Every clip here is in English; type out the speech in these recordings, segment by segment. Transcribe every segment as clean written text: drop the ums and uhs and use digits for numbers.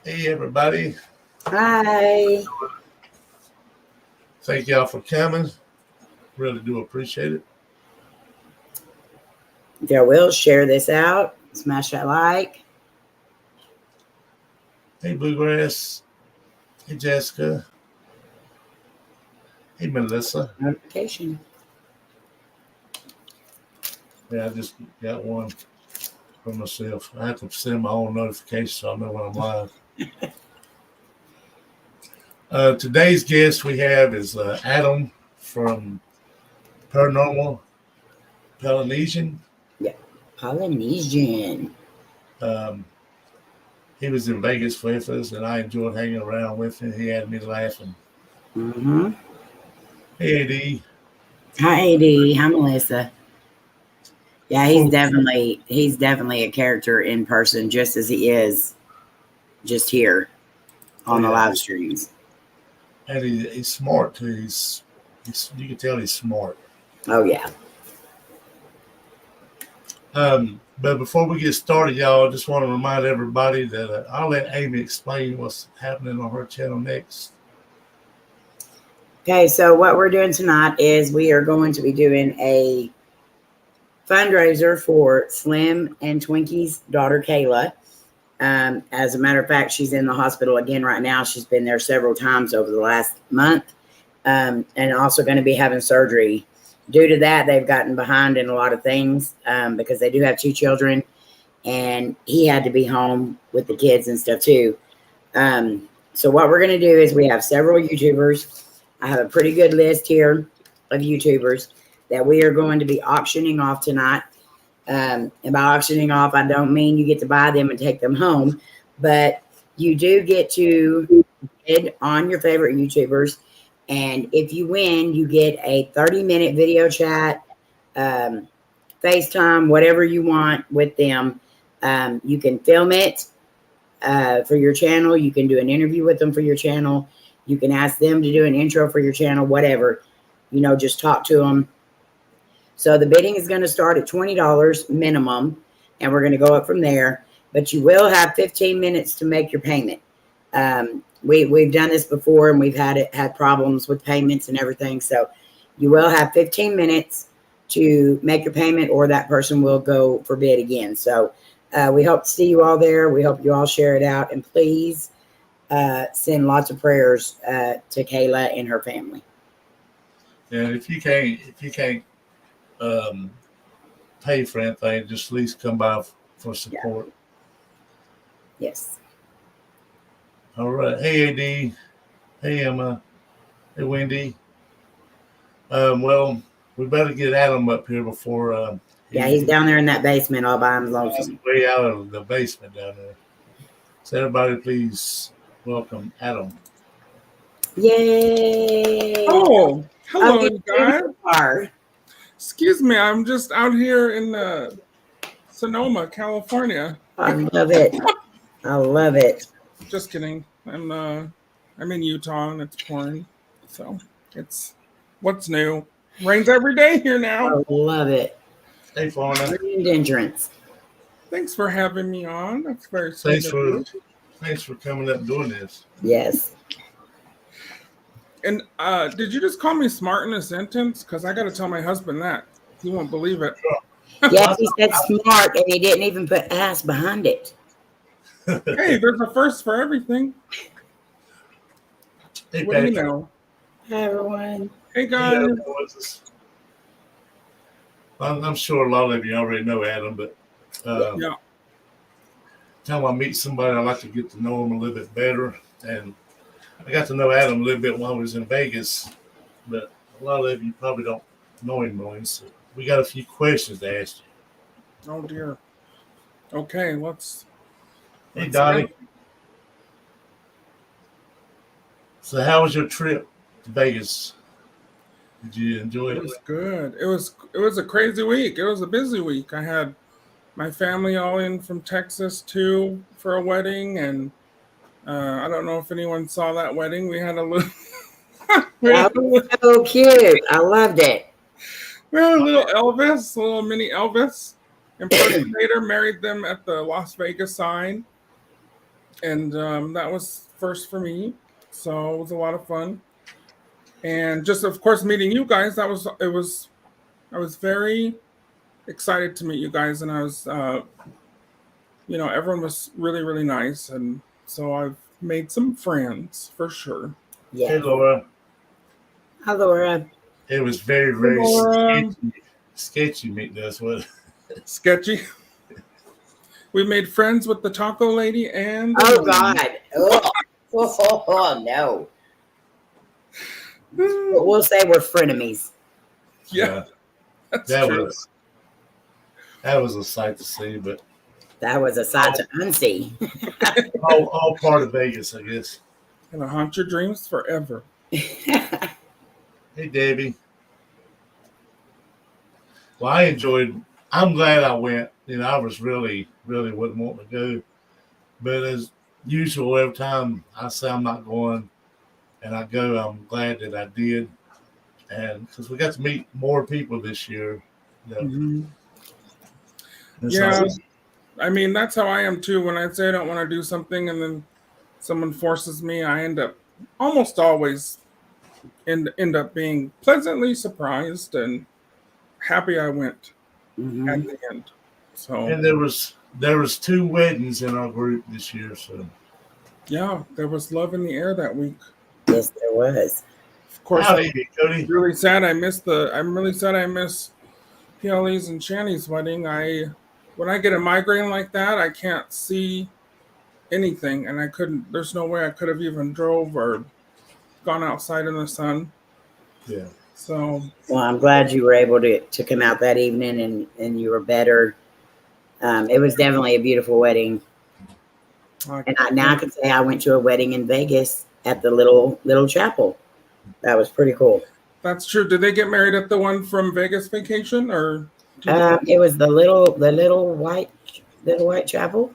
Hey, everybody. Hi. Thank y'all for coming. Really do appreciate it. If you will, share this out. Smash that like. Hey, Bluegrass. Hey, Jessica. Hey, Melissa. Notification. Yeah, I just got one for myself. I have to send my own notification so I know when I'm live. Today's guest we have is Adam from Paranormal Polynesian. Yeah. Polynesian. He was in Vegas with us, and I enjoyed hanging around with him. He had me laughing. Mm-hmm. Hey, AD. Hi, AD. Hi, Melissa. Yeah, he's definitely a character in person, just as he is just here on the live streams. And he's smart too. You can tell he's smart. Oh yeah. But before we get started, y'all, I just want to remind everybody that I'll let Amy explain what's happening on her channel next. Okay, so what we're doing tonight is we are going to be doing a fundraiser for Slim and Twinkie's daughter, Kayla. As a matter of fact, she's in the hospital again right now. She's been there several times over the last month, and also going to be having surgery. Due to that, they've gotten behind in a lot of things because they do have 2 children, and he had to be home with the kids and stuff too. So what we're going to do is we have several YouTubers. I have a pretty good list here of YouTubers that we are going to be auctioning off tonight. And by auctioning off, I don't mean you get to buy them and take them home, but you do get to bid on your favorite YouTubers. And if you win, you get a 30-minute video chat, FaceTime, whatever you want with them. You can film it for your channel. You can do an interview with them for your channel. You can ask them to do an intro for your channel, whatever. Just talk to them. So the bidding is going to start at $20 minimum, and we're going to go up from there. But you will have 15 minutes to make your payment. We've done this before, and we've had problems with payments and everything. So you will have 15 minutes to make your payment, or that person will go for bid again. So we hope to see you all there. We hope you all share it out, and please send lots of prayers to Kayla and her family. And if you can't pay for anything, just at least come by for support. Yeah. Yes. All right. Hey, AD. Hey, Emma. Hey, Wendy. Well, we better get Adam up here before. He's down there in that basement all by himself. Way out of the basement down there. So everybody, please welcome Adam. Yay! Oh, hello, guys. Excuse me, I'm just out here in Sonoma, California. I love it. I love it. Just kidding. I'm in Utah and it's pouring, so it's what's new. Rains every day here now. I love it. Hey, Fauna. Entrance. Thanks for having me on. That's very sweet. Thanks for coming up and doing this. Yes. And did you just call me smart in a sentence? Because I got to tell my husband that. He won't believe it. Yes, he said smart, and he didn't even put ass behind it. Hey, there's a first for everything. Hey, what do you know? Hi, everyone. Hey, guys. I'm sure a lot of you already know Adam, but yeah. Time I meet somebody, I like to get to know him a little bit better. And I got to know Adam a little bit while I was in Vegas, but a lot of you probably don't know him. So we got a few questions to ask you. Oh, dear. Okay, let's Hey, Donnie. So how was your trip to Vegas? Did you enjoy it? It was good. It was a crazy week. It was a busy week. I had my family all in from Texas too for a wedding, and I don't know if anyone saw that wedding. We had a little. That was so cute. I loved it. We had a little Elvis, a little mini Elvis impersonator. Married them at the Las Vegas sign. and that was first for me, so it was a lot of fun. And just of course meeting you guys, I was very excited to meet you guys, and I was everyone was really really nice, and so I've made some friends for sure. Yeah. Hey, Laura. Hi, Laura. It was very, very Laura. sketchy meeting us. What? Sketchy. We made friends with the taco lady and Oh God. Oh no. But we'll say we're frenemies. Yeah, that's that true. was a sight to see, but That was a sight to unsee. all part of Vegas, I guess. Gonna haunt your dreams forever. Hey, Debbie. Well, I'm glad I went. I was really, really wouldn't want to go. But as usual, every time I say I'm not going and I go, I'm glad that I did. And because we got to meet more people this year. Mm-hmm. And Yeah, so, I mean, that's how I am too. When I say I don't want to do something and then someone forces me, I end up almost always end up being pleasantly surprised and happy I went at the end. So, and there was 2 weddings in our group this year. So yeah, there was love in the air that week. Yes, there was. Of course, howdy, Cody. I'm really sad I missed PLE's and Shanny's wedding. When I get a migraine like that, I can't see anything, and there's no way I could have even drove or gone outside in the sun. Yeah. So, well, I'm glad you were able to come out that evening and you were better. It was definitely a beautiful wedding. And I can say I went to a wedding in Vegas at the little chapel. That was pretty cool. That's true. Did they get married at the one from Vegas Vacation, or? It was the little white chapel.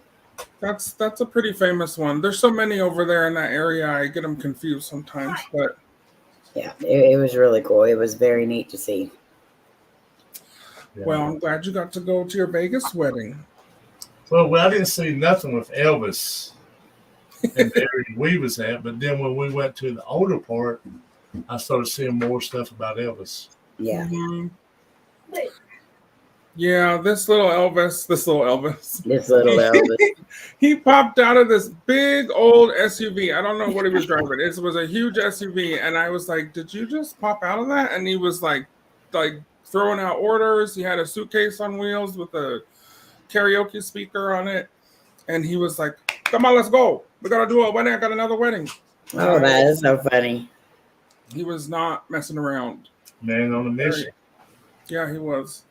That's a pretty famous one. There's so many over there in that area. I get them confused sometimes, but yeah, it was really cool. It was very neat to see. Yeah. Well, I'm glad you got to go to your Vegas wedding. Well, I didn't see nothing with Elvis in the area we was at, but then when we went to the older part, I started seeing more stuff about Elvis. Yeah. Mm-hmm. Yeah, this little Elvis. He popped out of this big old SUV. I don't know what he was driving. It was a huge SUV, and I was like, "Did you just pop out of that?" And he was like throwing out orders. He had a suitcase on wheels with a karaoke speaker on it, and he was like, "Come on, let's go. We gotta do a wedding. I got another wedding." Oh, that is so funny. He was not messing around. Man on a mission. Yeah, he was.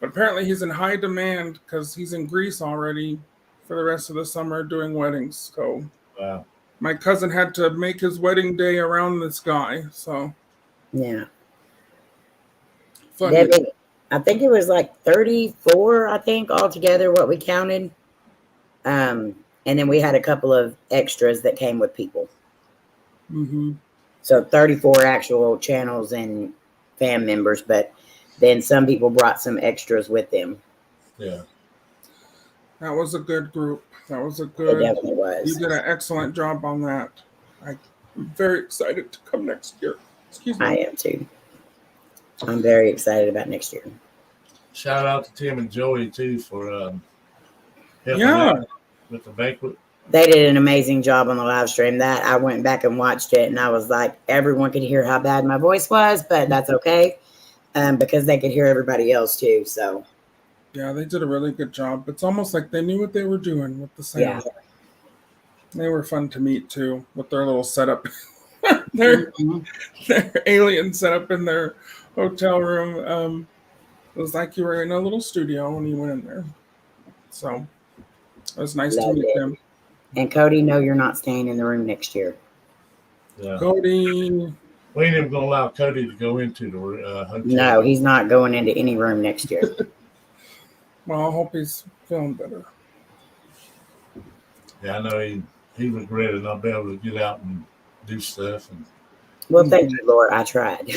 But apparently he's in high demand because he's in Greece already for the rest of the summer doing weddings. So wow. My cousin had to make his wedding day around this guy. So yeah. Funny. Debbie, I think it was like 34, I think, altogether, what we counted. And then we had a couple of extras that came with people. Mm-hmm. So 34 actual channels and fan members, but then some people brought some extras with them. Yeah. That was a good group. It definitely was. You did an excellent job on that. I'm very excited to come next year. Excuse me. I am too. I'm very excited about next year. Shout out to Tim and Joey too for helping Yeah. out with the banquet. They did an amazing job on the live stream. That I went back and watched it, and I was like, everyone could hear how bad my voice was, but that's okay, because they could hear everybody else too. So yeah, they did a really good job. It's almost like they knew what they were doing with the sound. yeah, they were fun to meet too with their little setup, their alien setup in their hotel room. It was like you were in a little studio when you went in there. So it was nice to meet them. And Cody, no, you're not staying in the room next year. Yeah. Cody. We ain't even going to allow Cody to go into the hotel. No, he's not going into any room next year. Well, I hope he's feeling better. Yeah, I know he regretted not being able to get out and do stuff. Well, thank you, Lord. I tried.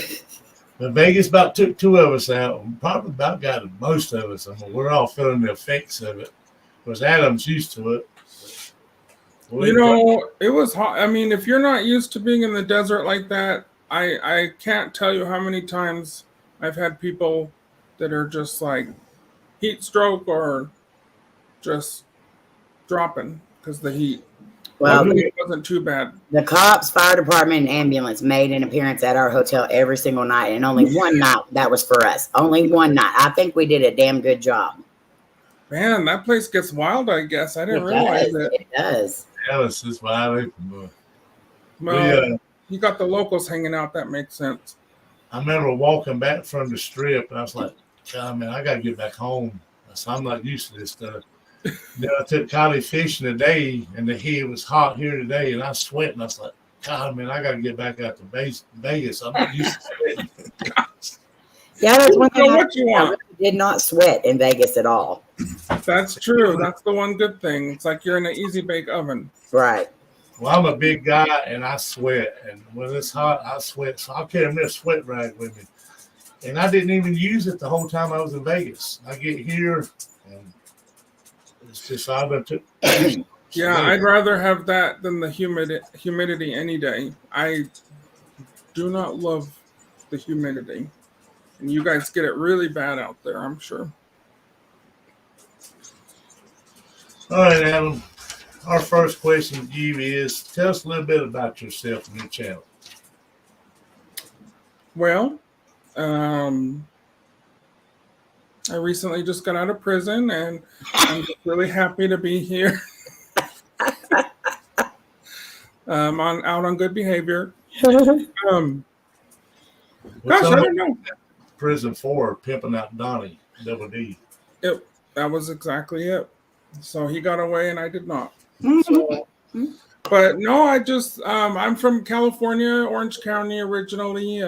But Vegas about took 2 of us out. Probably about got most of us. I mean, we're all feeling the effects of it. Because Adam's used to it. You know, it was hot. I mean, if you're not used to being in the desert like that, I can't tell you how many times I've had people that are just like heat stroke or just dropping because the heat. Well, Luckily, it wasn't too bad. the cops, fire department, and ambulance made an appearance at our hotel every single night, and only one night that was for us. Only one night. I think we did a damn good job. Man, that place gets wild, I guess. I didn't realize it. It does. Alice is wide open. Well, you got the locals hanging out. That makes sense. I remember walking back from the strip, and I was like, God, man, I got to get back home. So I'm not used to this stuff. Then I took Kylie fishing today, and the heat was hot here today, and I sweat, and I was like, God, man, I got to get back out to Vegas. I'm not used to sweating. Yeah, that's one thing. What you want? I did not sweat in Vegas at all. That's true. That's the one good thing. It's like you're in an easy bake oven. Right. Well, I'm a big guy, and I sweat. And when it's hot, I sweat. So I carry a sweat rag with me. And I didn't even use it the whole time I was in Vegas. I get here, and it's just I've been took. Yeah, I'd rather have that than the humidity any day. I do not love the humidity. And you guys get it really bad out there, I'm sure. All right, Adam. Our first question to you is, tell us a little bit about yourself and your channel. Well, I recently just got out of prison, and I'm just really happy to be here. Out on good behavior. What's Gosh, I don't know. Prison for pimping out Donnie, Double D. That was exactly it. So he got away and I did not. So, but no, I just I'm from California, Orange County originally.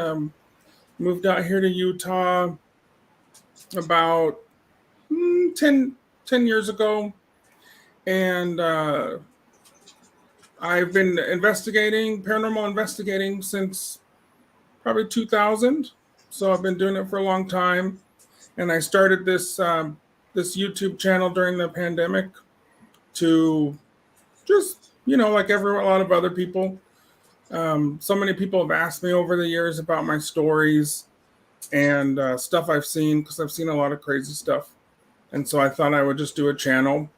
Moved out here to Utah about 10 years ago, and I've been paranormal investigating since probably 2000. So I've been doing it for a long time, and I started this this YouTube channel during the pandemic to just, like a lot of other people. So many people have asked me over the years about my stories and stuff I've seen, because I've seen a lot of crazy stuff. And so I thought I would just do a channel.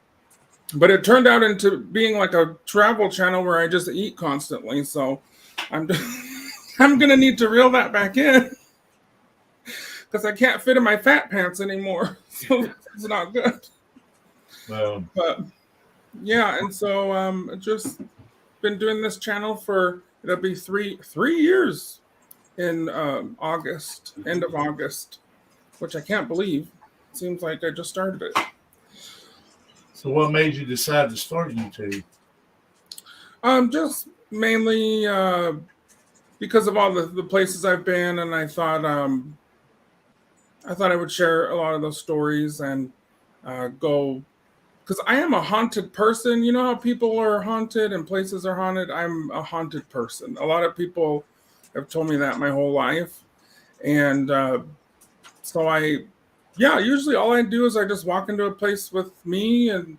But it turned out into being like a travel channel where I just eat constantly. So I'm going to need to reel that back in, because I can't fit in my fat pants anymore. So it's not good. But yeah, and so just been doing this channel for, it'll be three years in August, end of August, which I can't believe. It seems like I just started it. So what made you decide to start YouTube? Just mainly because of all the places I've been, and I thought I would share a lot of those stories and go, because I am a haunted person. You know how people are haunted and places are haunted? I'm a haunted person. A lot of people have told me that my whole life. And so usually all I do is I just walk into a place with me and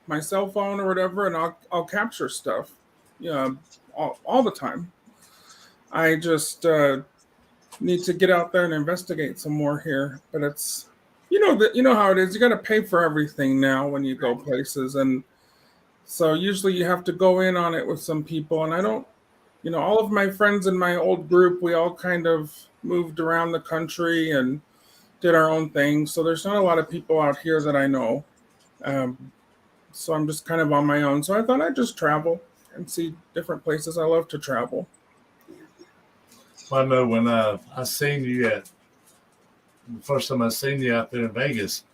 my cell phone or whatever, and I'll capture stuff. All the time. I just need to get out there and investigate some more here, but it's you know how it is. You got to pay for everything now when you go places, and so usually you have to go in on it with some people. And I don't, all of my friends in my old group, we all kind of moved around the country and did our own thing. So there's not a lot of people out here that I know. So I'm just kind of on my own. So I thought I'd just travel and see different places. I love to travel. Well, I know when I seen you the first time I seen you out there in Vegas,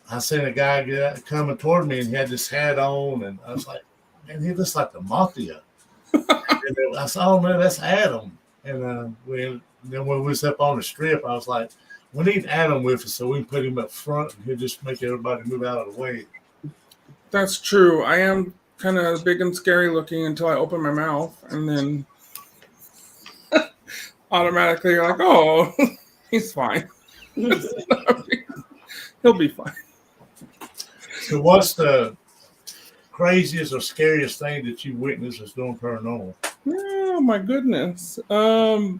I seen a guy coming toward me, and he had this hat on, and I was like, man, he looks like the Mafia. And I said, oh man, that's Adam. And then when we was up on the strip, I was like, we need Adam with us so we can put him up front, and he'll just make everybody move out of the way. That's true. I am kind of big and scary looking until I open my mouth, and then automatically you're like, oh, he's fine. He'll be fine. So what's the craziest or scariest thing that you witnessed is doing paranormal? Oh my goodness. I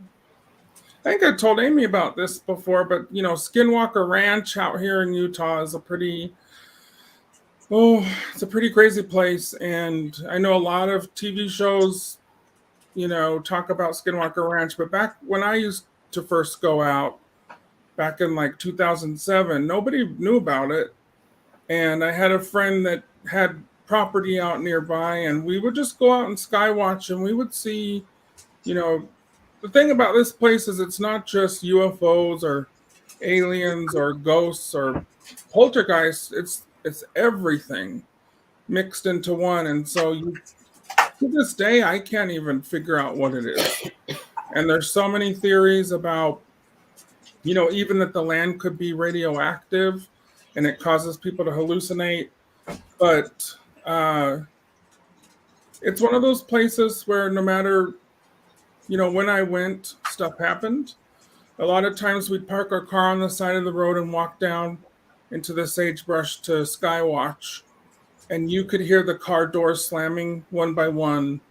think I told Amy about this before, but Skinwalker Ranch out here in Utah is it's a pretty crazy place. And I know a lot of TV shows, talk about Skinwalker Ranch, but back when I used to first go out back in like 2007, nobody knew about it. And I had a friend that had property out nearby, and we would just go out and skywatch, and we would see, the thing about this place is it's not just UFOs or aliens or ghosts or poltergeists. It's everything mixed into one. And so to this day, I can't even figure out what it is. And there's so many theories about, even that the land could be radioactive and it causes people to hallucinate. But it's one of those places where no matter, when I went, stuff happened. A lot of times we'd park our car on the side of the road and walk down into the sagebrush to skywatch. And you could hear the car doors slamming one by one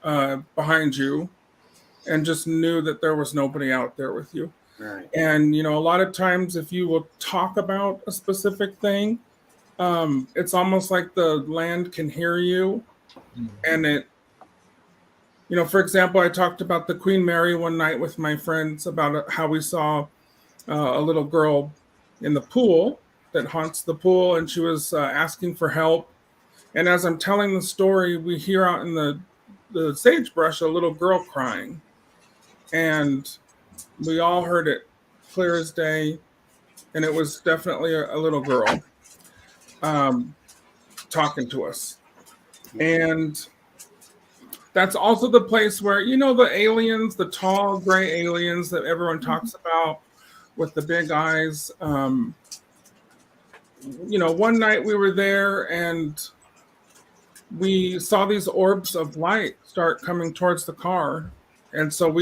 behind you, and just knew that there was nobody out there with you. Right. And, a lot of times if you will talk about a specific thing, it's almost like the land can hear you. And it, for example, I talked about the Queen Mary one night with my friends about how we saw a little girl in the pool that haunts the pool, and she was asking for help. And as I'm telling the story, we hear out in the sagebrush a little girl crying. And we all heard it clear as day. And it was definitely a little girl talking to us. And that's also the place where, the aliens, the tall gray aliens that everyone talks about with the big eyes. One night we were there and we saw these orbs of light start coming towards the car. And so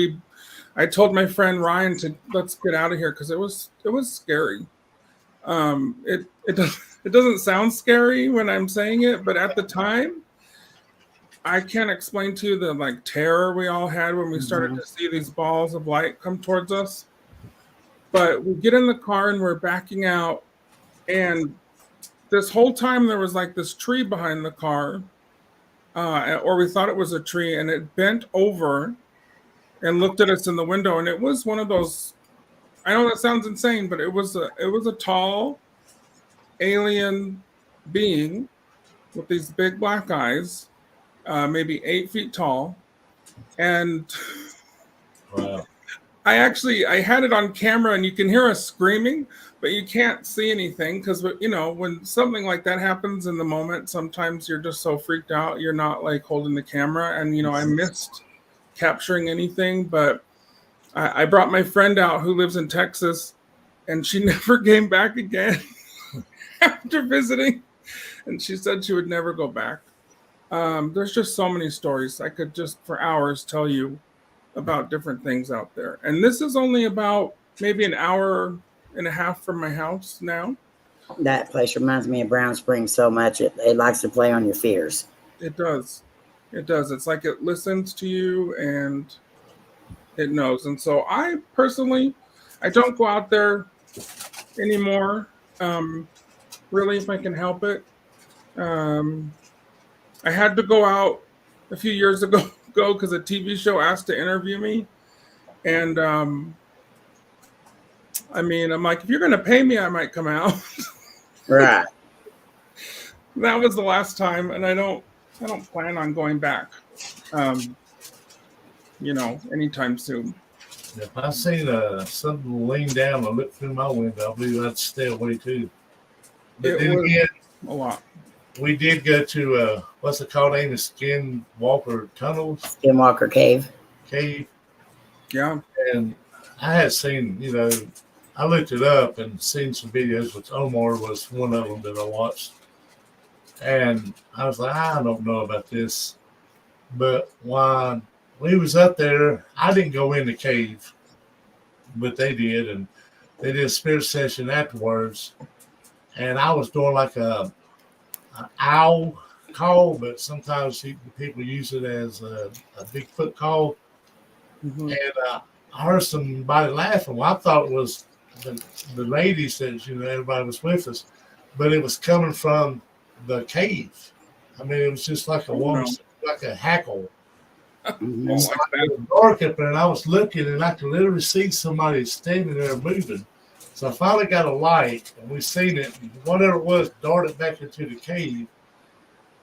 I told my friend Ryan let's get out of here because it was scary. It doesn't sound scary when I'm saying it, but at the time, I can't explain to you the terror we all had when we started to see these balls of light come towards us. But we get in the car and we're backing out, and this whole time there was this tree behind the car, or we thought it was a tree, and it bent over and looked at us in the window, and it was one of those. I know that sounds insane, but it was a tall alien being with these big black eyes. Maybe 8 feet tall. And Wow. I had it on camera, and you can hear us screaming, but you can't see anything because, when something like that happens in the moment, sometimes you're just so freaked out, you're not holding the camera. And, I missed capturing anything, but I brought my friend out who lives in Texas, and she never came back again after visiting. And she said she would never go back. There's just so many stories. I could just for hours tell you about different things out there. And this is only about maybe an hour and a half from my house now. That place reminds me of Brown Springs so much. It likes to play on your fears. It does. It does. It's like it listens to you and it knows. And so I personally, I don't go out there anymore. Really, if I can help it. I had to go out a few years ago because a TV show asked to interview me. And I'm like, if you're going to pay me, I might come out. Right. That was the last time. And I don't plan on going back, anytime soon. If I seen something lean down and look through my window, I believe I'd stay away too. But It then was again, a lot. we did go to what's it called, Amy? Skinwalker Tunnels Skinwalker Cave. Cave. Yeah. And I had seen, I looked it up and seen some videos, which Omar was one of them that I watched. And I was like, I don't know about this. But when we was up there, I didn't go in the cave, but they did. And they did a spirit session afterwards. And I was doing like an owl call, but sometimes people use it as a Bigfoot call. Mhm. And I heard somebody laughing. Well, I thought it was the lady said, everybody was with us, but it was coming from the cave. I mean, it was just like a Oh, woman, no. like a hackle. Mhm. Don't So like it that. was dark up there, and I was looking, and I could literally see somebody standing there moving. So I finally got a light, and we seen it. And whatever it was, darted back into the cave.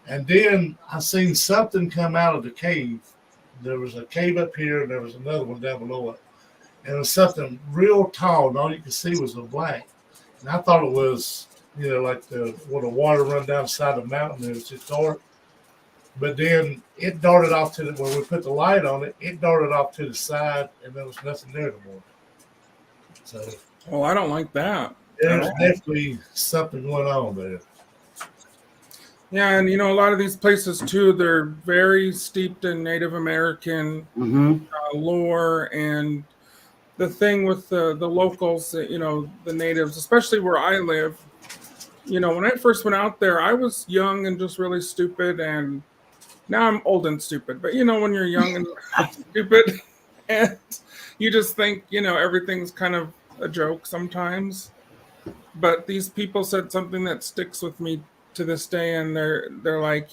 And then I seen something come out of the cave. There was a cave up here, and there was another one down below it. And it was something real tall, and all you could see was a black. And I thought it was, like where the water run down the side of the mountain. It was just dark. But then it darted off to where we put the light on it. It darted off to the side, and there was nothing there anymore. So Well, I don't like that. there's definitely something going on there. Yeah, and a lot of these places too, they're very steeped in Native American Mhm. lore, and the thing with the locals, the natives, especially where I live. When I first went out there, I was young and just really stupid, and now I'm old and stupid. But when you're young and stupid, and you just think everything's kind of a joke sometimes. But these people said something that sticks with me to this day, and they're like,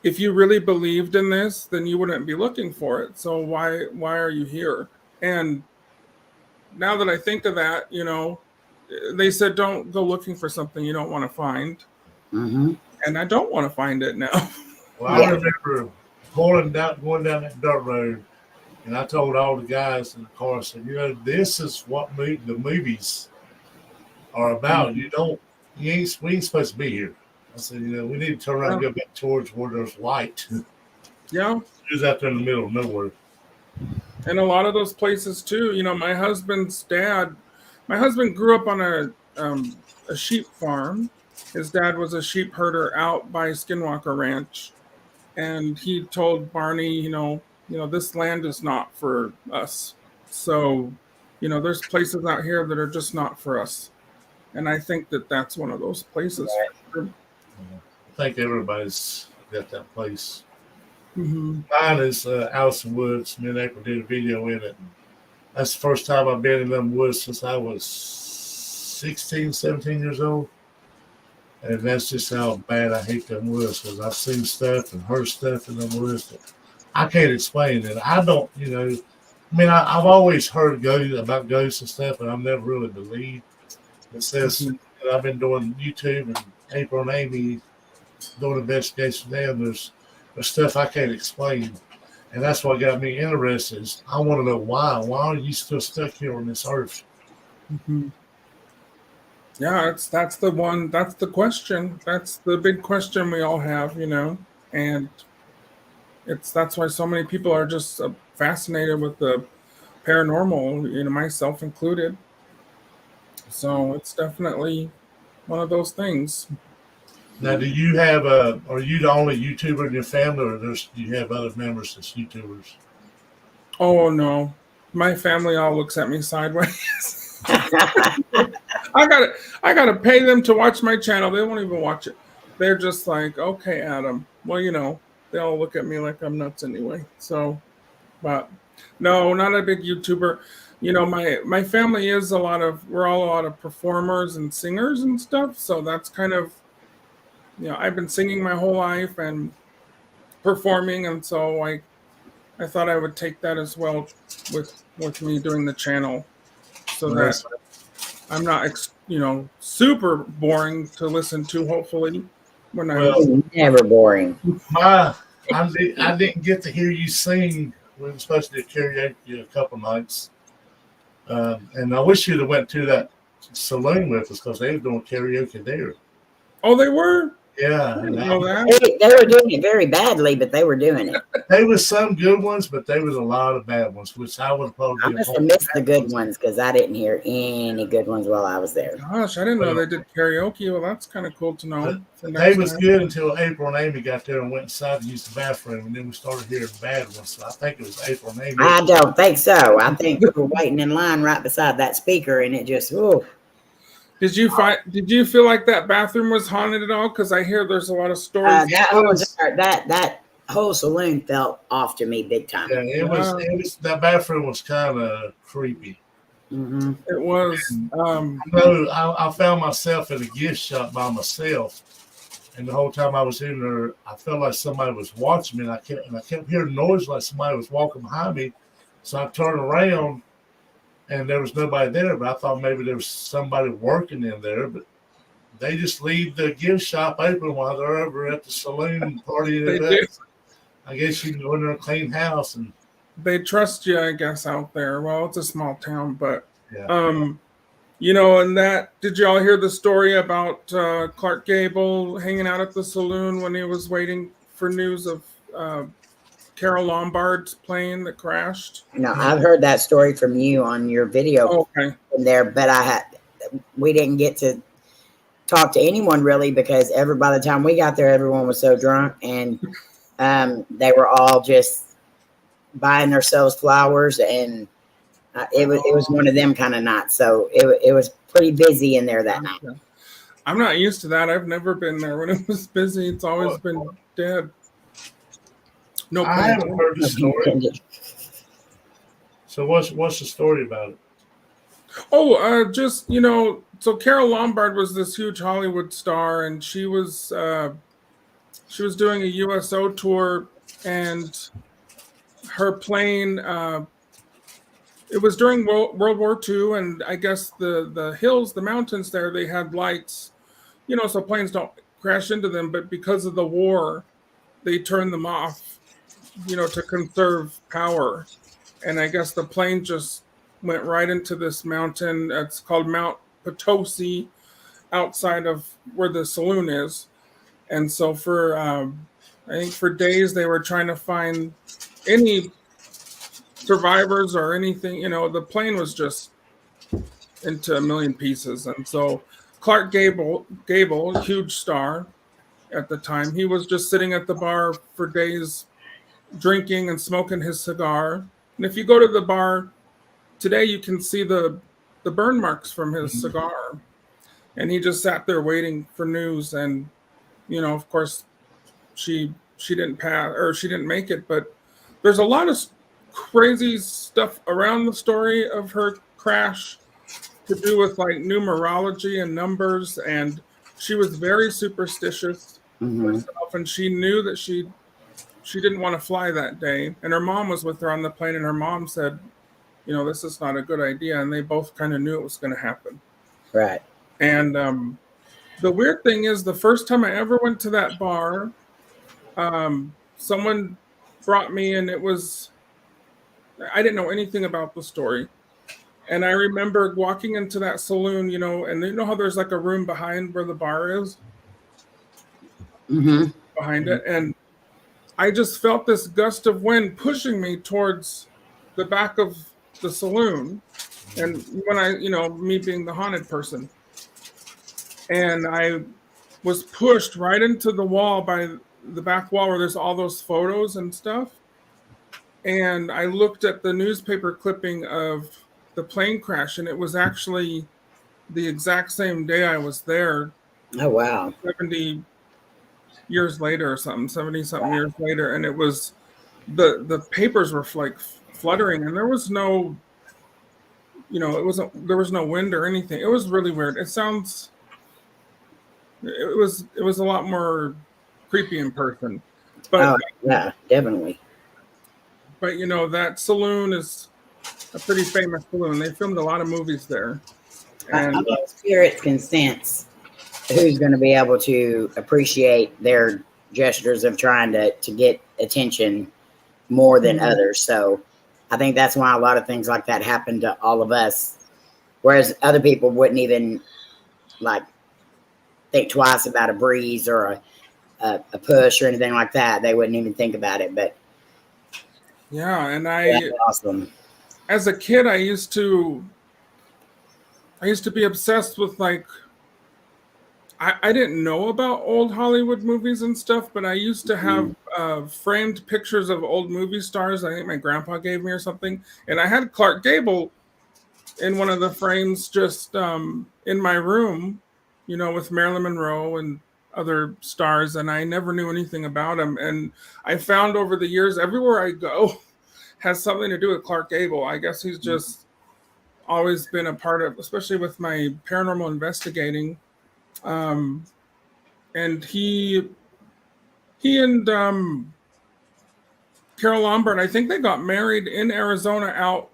if you really believed in this, then you wouldn't be looking for it. So why are you here? And now that I think of that, they said don't go looking for something you don't want to find, Mhm. and I don't want to find it now. Well, I Yeah. remember going down that dirt road, and I told all the guys in the car, I said, this is what the movies are about. We ain't supposed to be here. I said, we need to turn around and go back towards where there's light. Yeah. Who's out there in the middle of nowhere? And a lot of those places too, my husband grew up on a sheep farm. His dad was a sheep herder out by Skinwalker Ranch, and he told Barney, this land is not for us. So, there's places out here that are just not for us. And I think that that's one of those places. I think everybody's got that place. Mm-hmm. Mine is Allison Woods. Me and April did a video in it. That's the first time I've been in them woods since I was 16, 17 years old. And that's just how bad I hate them woods, because I've seen stuff and heard stuff in them woods that I can't explain it. I don't, I've always heard about ghosts and stuff, but I've never really believed. It says that I've been doing YouTube, and April and Amy doing investigation there, and there's stuff I can't explain. And that's what got me interested. Is I want to know why. Why are you still stuck here on this earth? Mm-hmm. Yeah, that's the question. That's the big question we all have, and that's why so many people are just fascinated with the paranormal, myself included. So it's definitely one of those things. Now, do you have are you the only YouTuber in your family, or do you have other members as YouTubers? Oh no, my family all looks at me sideways. I gotta pay them to watch my channel. They won't even watch it. They're just like, okay, Adam. Well, they all look at me like I'm nuts anyway. So, but no, not a big YouTuber. My family is we're all a lot of performers and singers and stuff. So that's kind of, I've been singing my whole life and performing, and so I thought I would take that as well with me doing the channel, so that I'm not, super boring to listen to. Hopefully, Never boring. I didn't get to hear you sing. We were supposed to do karaoke a couple nights, and I wish you'd have went to that saloon with us, because they were doing karaoke there. Oh, they were. Yeah, I didn't know that. They were doing it very badly, but they were doing it. there was some good ones, but there was a lot of bad ones, which I would have I probably. must have missed the good ones because I didn't hear any good ones while I was there. Gosh, I didn't know they did karaoke. Well, that's kind of cool to know. They was good until April and Amy got there and went inside to use the bathroom, and then we started hearing bad ones. So I think it was April and Amy. I don't think so. I think we were waiting in line right beside that speaker, and it just, oh. Did you feel like that bathroom was haunted at all? Because I hear there's a lot of stories. That whole saloon felt off to me big time. Yeah, it was that bathroom was kind of creepy. Mm-hmm. It was. I found myself at a gift shop by myself, and the whole time I was in there, I felt like somebody was watching me, and I kept hearing noise like somebody was walking behind me. So I turned around, and there was nobody there. But I thought maybe there was somebody working in there. But they just leave the gift shop open while they're over at the saloon partying it up. I guess you can go in there and clean house, and they trust you, I guess, out there. Well, it's a small town, but yeah. you know, and that, did y'all hear the story about Clark Gable hanging out at the saloon when he was waiting for news of Carol Lombard's plane that crashed? No, I've heard that story from you on your video in there, but we didn't get to talk to anyone really because by the time we got there, everyone was so drunk and they were all just buying themselves flowers, and it was one of them kind of nights. So it was pretty busy in there that night. I'm not used to that. I've never been there when it was busy. It's always been dead. No, I haven't heard the story. So what's the story about it? Oh, just, you know, so Carol Lombard was this huge Hollywood star, and she was doing a USO tour, and her plane, it was during World War II, and I guess the hills, the mountains there, they had lights, you know, so planes don't crash into them, but because of the war, they turned them off, you know, to conserve power. And I guess the plane just went right into this mountain. It's called Mount Potosi, outside of where the saloon is. And so for, I think for days, they were trying to find any survivors or anything. You know, the plane was just into a million pieces. And so Clark Gable, huge star at the time, he was just sitting at the bar for days, drinking and smoking his cigar. And if you go to the bar today, you can see the burn marks from his cigar. And he just sat there waiting for news. And, you know, of course, she didn't pass, or she didn't make it. But there's a lot of crazy stuff around the story of her crash to do with like numerology and numbers. And she was very superstitious herself, and she knew that she didn't want to fly that day. And her mom was with her on the plane, and her mom said, you know, this is not a good idea. And they both kind of knew it was going to happen. Right. And the weird thing is, the first time I ever went to that bar, someone brought me, and I didn't know anything about the story. And I remember walking into that saloon, you know, and you know how there's like a room behind where the bar is? Behind it. And I just felt this gust of wind pushing me towards the back of the saloon. And when me being the haunted person, and I was pushed right into the wall by the back wall where there's all those photos and stuff. And I looked at the newspaper clipping of the plane crash, and it was actually the exact same day I was there. Oh, wow. 70 years later or something, 70 something years later. And it was, the papers were like fluttering, and there was no, you know, there was no wind or anything. It was really weird. It was a lot more creepy in person. But yeah, definitely. But you know, that saloon is a pretty famous saloon. They filmed a lot of movies there. And spirits can sense who's going to be able to appreciate their gestures of trying to get attention more than others. So I think that's why a lot of things like that happen to all of us, whereas other people wouldn't even like think twice about a breeze or a push or anything like that. They wouldn't even think about it. But yeah, and that's awesome. As a kid, I used to be obsessed with like, I didn't know about old Hollywood movies and stuff, but I used to have framed pictures of old movie stars. I think my grandpa gave me or something. And I had Clark Gable in one of the frames just in my room, with Marilyn Monroe and other stars, and I never knew anything about him. And I found over the years, everywhere I go has something to do with Clark Gable. I guess he's just always been a part of, especially with my paranormal investigating. And he and Carol Lombard, I think they got married in Arizona out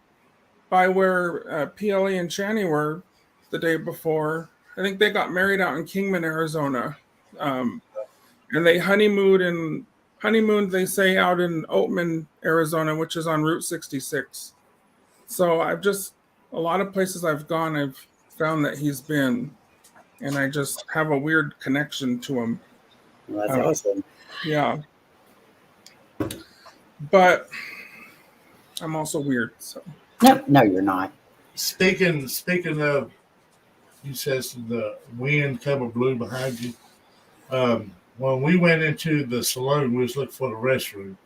by where PLE and Shani were the day before. I think they got married out in Kingman, Arizona. And they honeymooned, they say, out in Oatman, Arizona, which is on Route 66. So a lot of places I've gone, I've found that he's been, and I just have a weird connection to him. Well, that's awesome. Yeah. But I'm also weird, so. No, you're not. Speaking of, you says the wind cover blew behind you. When we went into the saloon, we was looking for the restroom.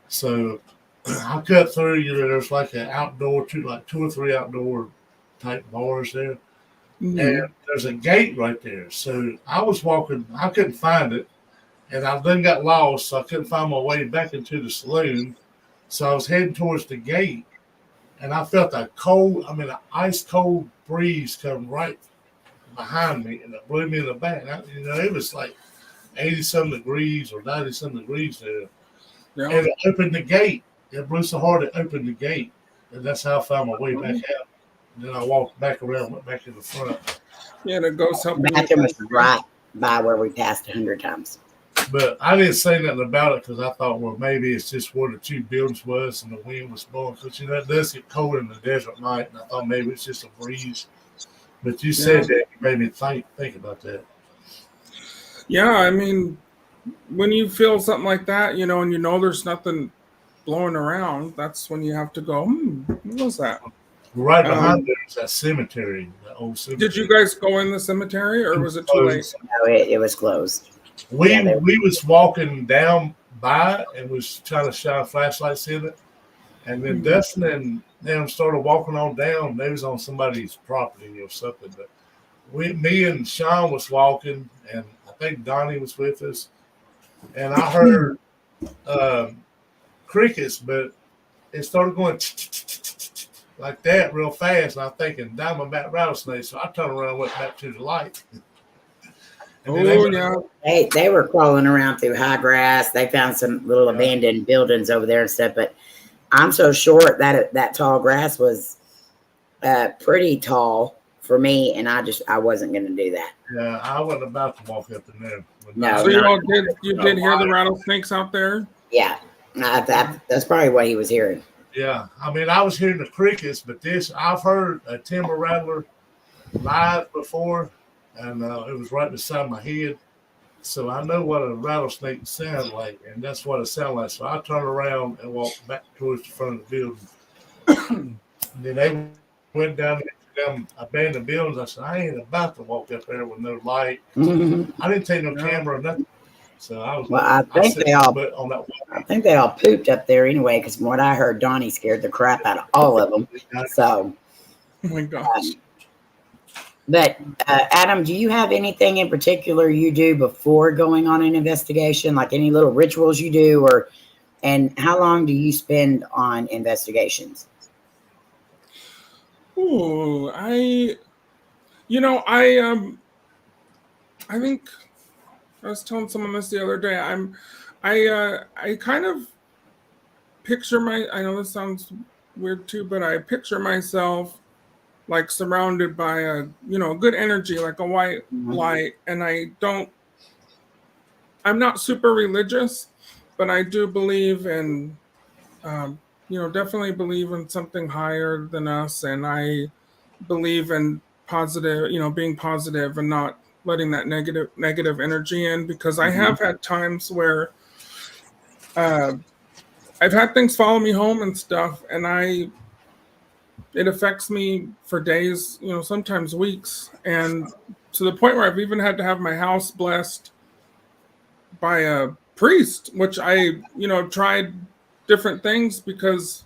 So I cut through. There's like an outdoor, two or three outdoor type bars there, and there's a gate right there. So I was walking. I couldn't find it, and I then got lost, so I couldn't find my way back into the saloon. So I was heading towards the gate, and I felt an ice cold breeze come right behind me, and it blew me in the back. It was like 80-some degrees or 90-some degrees there. Yeah. And it opened the gate. It blew so hard it opened the gate, and that's how I found my way back out. And then I walked back around, went back in the front. Yeah, the ghost helped me. The bathroom was right by where we passed 100 times. But I didn't say nothing about it because I thought, well, maybe it's just where the two buildings was and the wind was blowing. Because, it does get cold in the desert at night, and I thought maybe it's just a breeze. But you said that, you made me think about that. Yeah, I mean, when you feel something like that, and there's nothing blowing around, that's when you have to go, what was that? Right behind there is that cemetery, that old cemetery. Did you guys go in the cemetery, or was it too late? No, it was closed. We was walking down by and was trying to shine flashlights in it. And then Dustin and them started walking on down. They was on somebody's property or something. But me and Sean was walking, and I think Donnie was with us. And I heard crickets, but it started going like that real fast. And I'm thinking diamondback rattlesnakes. So I turned around and went back to the light. They were crawling around through high grass. They found some little abandoned buildings over there and stuff. But I'm so short that tall grass was pretty tall for me, and I wasn't going to do that. Yeah, I wasn't about to walk up in there. No. So you did hear the rattlesnakes out there? Yeah, that's probably what he was hearing. Yeah, I mean, I was hearing the crickets, but I've heard a timber rattler live before. And it was right beside my head. So I know what a rattlesnake sounds like, and that's what it sounded like. So I turned around and walked back towards the front of the building. And then they went down into them abandoned buildings. I said, I ain't about to walk up there with no light. I didn't take no camera or nothing. So I was. Well, I think they all pooped up there anyway, because from what I heard, Donnie scared the crap out of all of them. So. Oh my gosh. But Adam, do you have anything in particular you do before going on an investigation, like any little rituals you do, and how long do you spend on investigations? Ooh, I think I was telling someone this the other day. I kind of picture I know this sounds weird too, but I picture myself like surrounded by a good energy, like a white light. And I'm not super religious, but I do believe in definitely believe in something higher than us, and I believe in positive, being positive and not letting that negative energy in, because I have had times where I've had things follow me home and stuff, and it affects me for days, sometimes weeks, and to the point where I've even had to have my house blessed by a priest, which I, tried different things because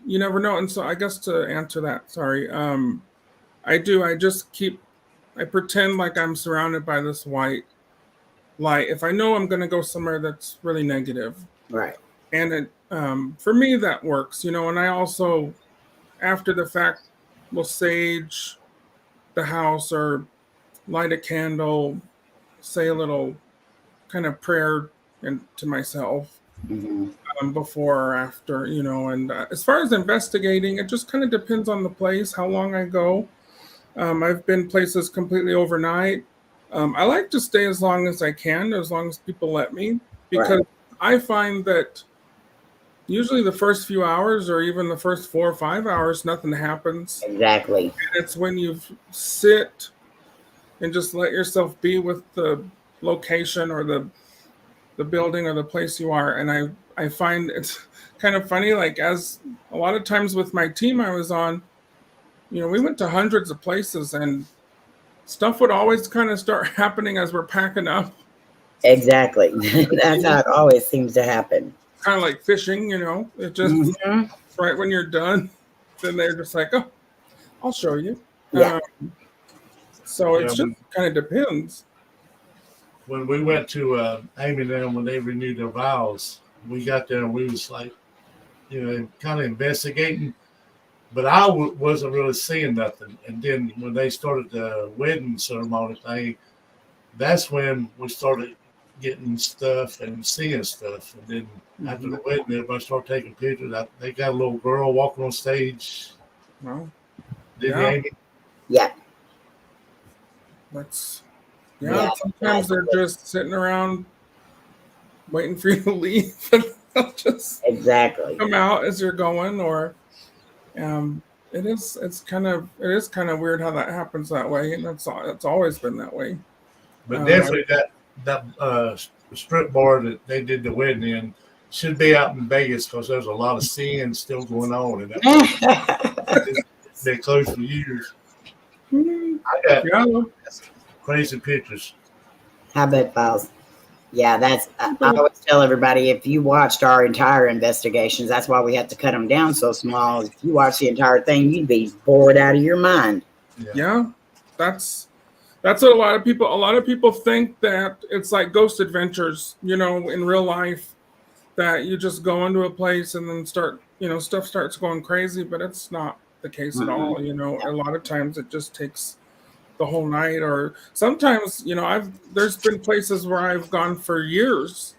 you never know. And so I guess to answer that, sorry, I do. I pretend like I'm surrounded by this white light. If I know I'm going to go somewhere that's really negative, Right. and for me, that works, and I also, after the fact, will sage the house or light a candle, say a little kind of prayer to myself Hmm. before or after, and as far as investigating, it just kind of depends on the place, how long I go. I've been places completely overnight. I like to stay as long as I can, as long as people let me, Right. because I find that usually the first few hours or even the first 4 or 5 hours, nothing happens. Exactly. And it's when you sit and just let yourself be with the location or the building or the place you are. And I find it's kind of funny, like as a lot of times with my team I was on, we went to hundreds of places and stuff would always kind of start happening as we're packing up. Exactly. That's how it always seems to happen. Kind of like fishing, it just Hmm. right when you're done, then they're just like, oh, I'll show you. Yeah. So Yeah, it's just kind of depends. when we went to Amy and them when they renewed their vows, we got there and we was like, kind of investigating, but I wasn't really seeing nothing. And then when they started the wedding ceremony thing, that's when we started getting stuff and seeing stuff. And then after the wedding, everybody started taking pictures. They got a little girl walking on stage. Well, Didn't yeah, Amy? Yeah. that's Yeah. sometimes they're just sitting around waiting for you to leave, and they'll just Exactly. come out as you're going, or it's kind of weird how that happens that way, and it's always been that way. But definitely that strip bar that they did the wedding in should be out in Vegas because there's a lot of sin still going on in that place. They closed for years. I got Yeah. crazy pictures. How about files? Yeah, I always tell everybody, if you watched our entire investigations, that's why we have to cut them down so small. If you watch the entire thing, you'd be bored out of your mind. Yeah, that's what a lot of people think, that it's like Ghost Adventures, in real life, that you just go into a place and then stuff starts going crazy, but it's not the case at all. A lot of times it just takes the whole night, or sometimes, there's been places where I've gone for years,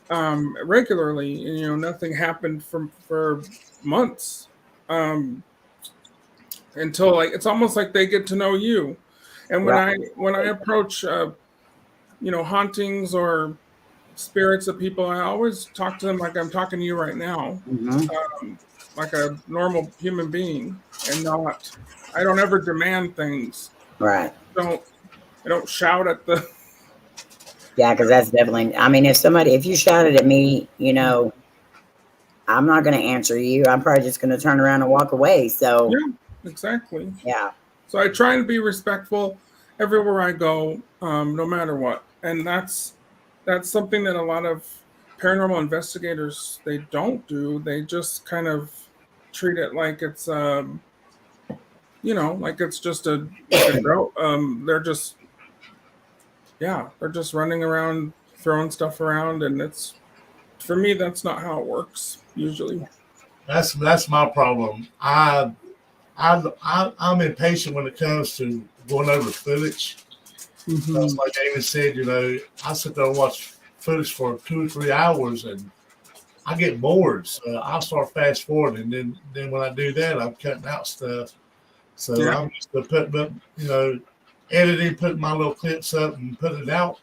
regularly, and nothing happened for months, until, like, it's almost like they get to know you. And when I approach hauntings or spirits of people, I always talk to them like I'm talking to you right now, Mm-hmm. like a normal human being, and I don't ever demand things. Right. I don't shout at the. Yeah, because that's definitely, I mean, if you shouted at me, I'm not going to answer you. I'm probably just going to turn around and walk away. So, Yeah, exactly. yeah. So I try and be respectful everywhere I go, no matter what. And that's something that a lot of paranormal investigators, they don't do. They just kind of treat it like it's like it's just a joke. They're just running around throwing stuff around, and for me, that's not how it works usually. That's my problem. I'm impatient when it comes to going over footage. Because like David said, I sit there and watch footage for 2 or 3 hours and I get bored. So I'll start fast forwarding. Then when I do that, I'm cutting out stuff. So Yeah. I'm just putting up, editing, putting my little clips up and putting it out.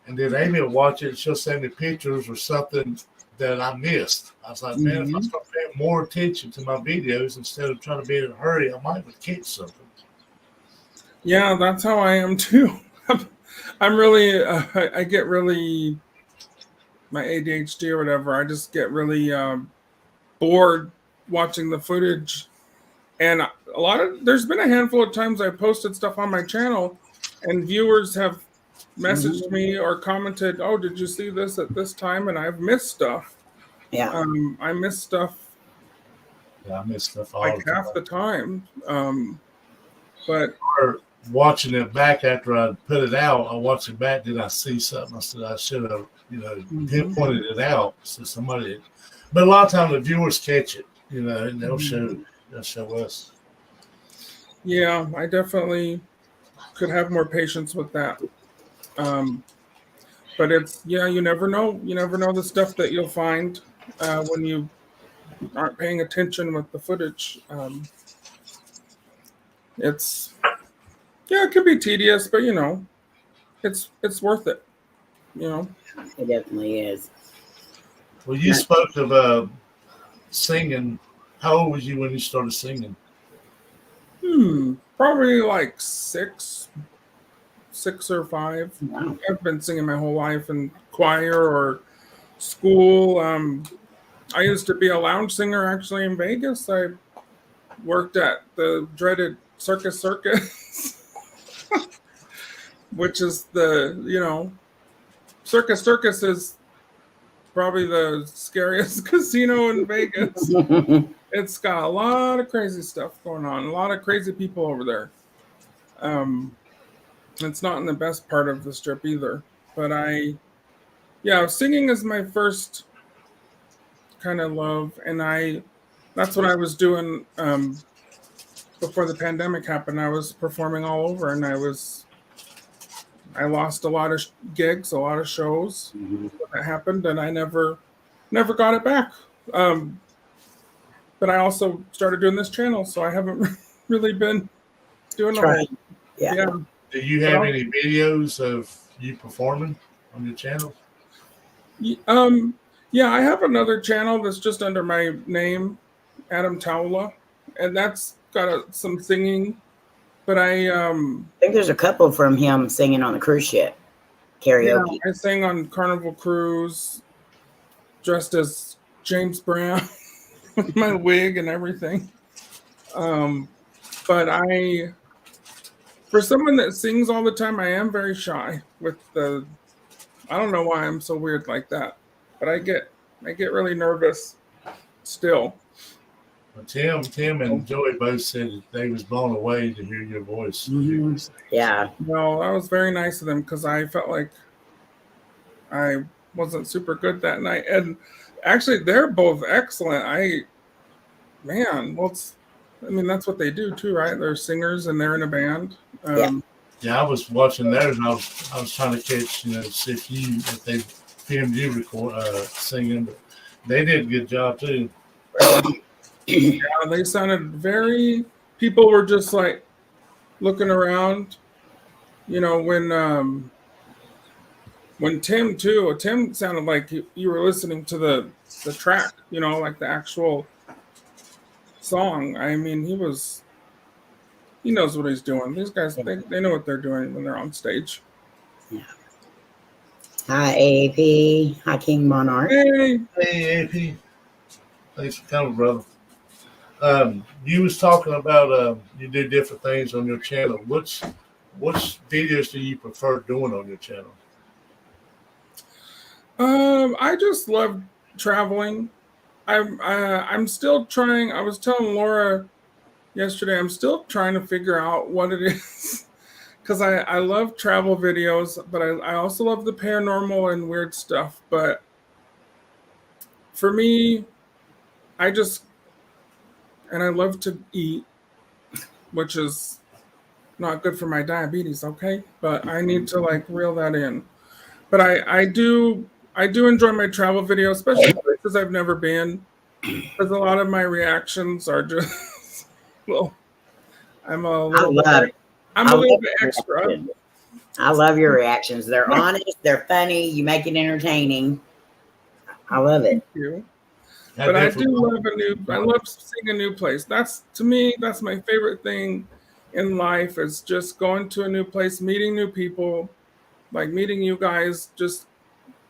And then Amy will watch it and she'll send me pictures or something that I missed. I was like, man, if I start paying more attention to my videos instead of trying to be in a hurry, I might catch something. Yeah, that's how I am too. I'm really, I get really, my ADHD or whatever, I just get really bored watching the footage. And there's been a handful of times I posted stuff on my channel and viewers have messaged me or commented, oh, did you see this at this time? And I've missed stuff. Yeah. I miss stuff Yeah, I miss stuff all like the half the time. time. But Or watching it back after I put it out, I watched it back. Did I see something? I said I should have, pinpointed it out so somebody. But a lot of times the viewers catch it, and they'll show us. yeah, I definitely could have more patience with that. But it's you never know. You never know the stuff that you'll find when you aren't paying attention with the footage. It's it could be tedious, but it's worth it. It definitely is. Well, you spoke of singing. How old was you when you started singing? Probably like six or five. Wow. I've been singing my whole life in choir or school. I used to be a lounge singer actually in Vegas. I worked at the dreaded Circus, which is Circus is probably the scariest casino in Vegas. It's got a lot of crazy stuff going on, a lot of crazy people over there. It's not in the best part of the strip either. But singing is my first kind of love, and that's what I was doing before the pandemic happened. I was performing all over, and I lost a lot of gigs, a lot of shows when that happened, and I never got it back. But I also started doing this channel, so I haven't really been doing a whole. Yeah. Do you have any videos of you performing on your channel? I have another channel that's just under my name, Adam Taula, and that's got some singing. But I think there's a couple from him singing on the cruise ship karaoke. I sang on Carnival Cruise, dressed as James Brown with my wig and everything. But for someone that sings all the time, I am very shy with I don't know why I'm so weird like that, but I get really nervous still. Well, Tim and Joey both said that they was blown away to hear your voice. Yeah. Well, that was very nice of them because I felt like I wasn't super good that night. And actually, they're both excellent. That's what they do too, right? They're singers and they're in a band. Yeah, I was watching theirs and I was trying to catch, see if they filmed you singing, but they did a good job too. Yeah, they sounded people were just like looking around, when Tim sounded like you were listening to the track, like the actual song. I mean, he knows what he's doing. These guys, they know what they're doing when they're on stage. Yeah. Hi, AAP. Hi, King Monarch. Hey, AAP. Thanks for coming, brother. You was talking about you do different things on your channel. Which videos do you prefer doing on your channel? I just love traveling. I'm still trying. I was telling Laura yesterday, I'm still trying to figure out what it is because I love travel videos, but I also love the paranormal and weird stuff. But for me, I love to eat, which is not good for my diabetes, okay? But I need to reel that in. But I do enjoy my travel videos, especially places I've never been, because a lot of my reactions are just I'm a little bit extra. I love your reactions. They're honest, they're funny, you make it entertaining. I love it. Thank you. But I do love I love seeing a new place. To me, that's my favorite thing in life is just going to a new place, meeting new people, like meeting you guys. Just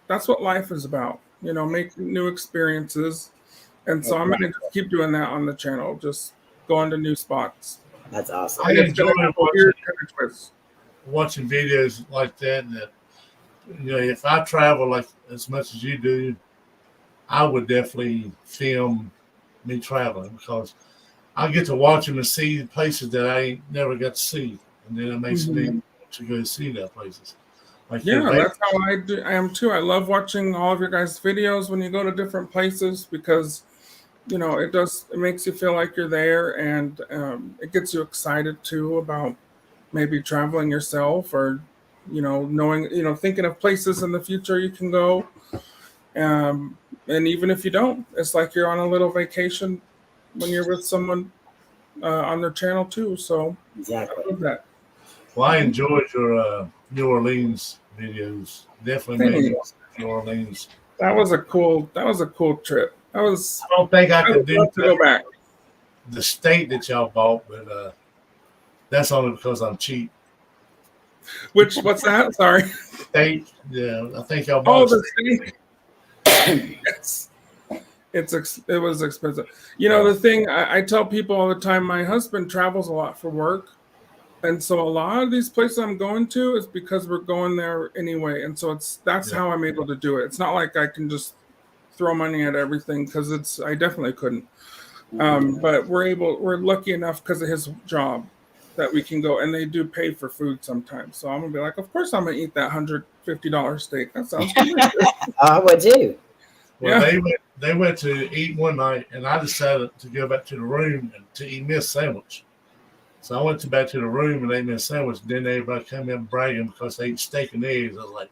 that's what life is about, making new experiences. And so I'm going to just keep doing that on the channel, just going to new spots. That's awesome. I enjoy watching videos like that. If I travel like as much as you do, I would definitely film me traveling, because I get to watch them and see places that I ain't never got to see, and then it makes me want to go see that places. Like Yeah, that's how I am too. I love watching all of your guys' videos when you go to different places, because it makes you feel like you're there, and it gets you excited too about maybe traveling yourself, or knowing, thinking of places in the future you can go. And even if you don't, it's like you're on a little vacation when you're with someone on their channel too. So Exactly. I love that. Well, I enjoyed your New Orleans videos. Definitely made me New Orleans. That was a cool trip. I don't think I could do love to go back. the state that y'all bought, but that's only because I'm cheap. What's that? Sorry. State, yeah, I think y'all bought. The state. Yes. It was expensive. The thing I tell people all the time, my husband travels a lot for work. And so a lot of these places I'm going to is because we're going there anyway. And so that's how I'm able to do it. It's not like I can just throw money at everything, because I definitely couldn't. But we're lucky enough because of his job that we can go, and they do pay for food sometimes. So I'm gonna be like, of course I'm gonna eat that $150 steak. That sounds good. I would too. Well, they went to eat one night, and I decided to go back to the room and to eat me a sandwich. So I went back to the room and ate me a sandwich. Then everybody came in bragging because they ate steak and eggs. I was like,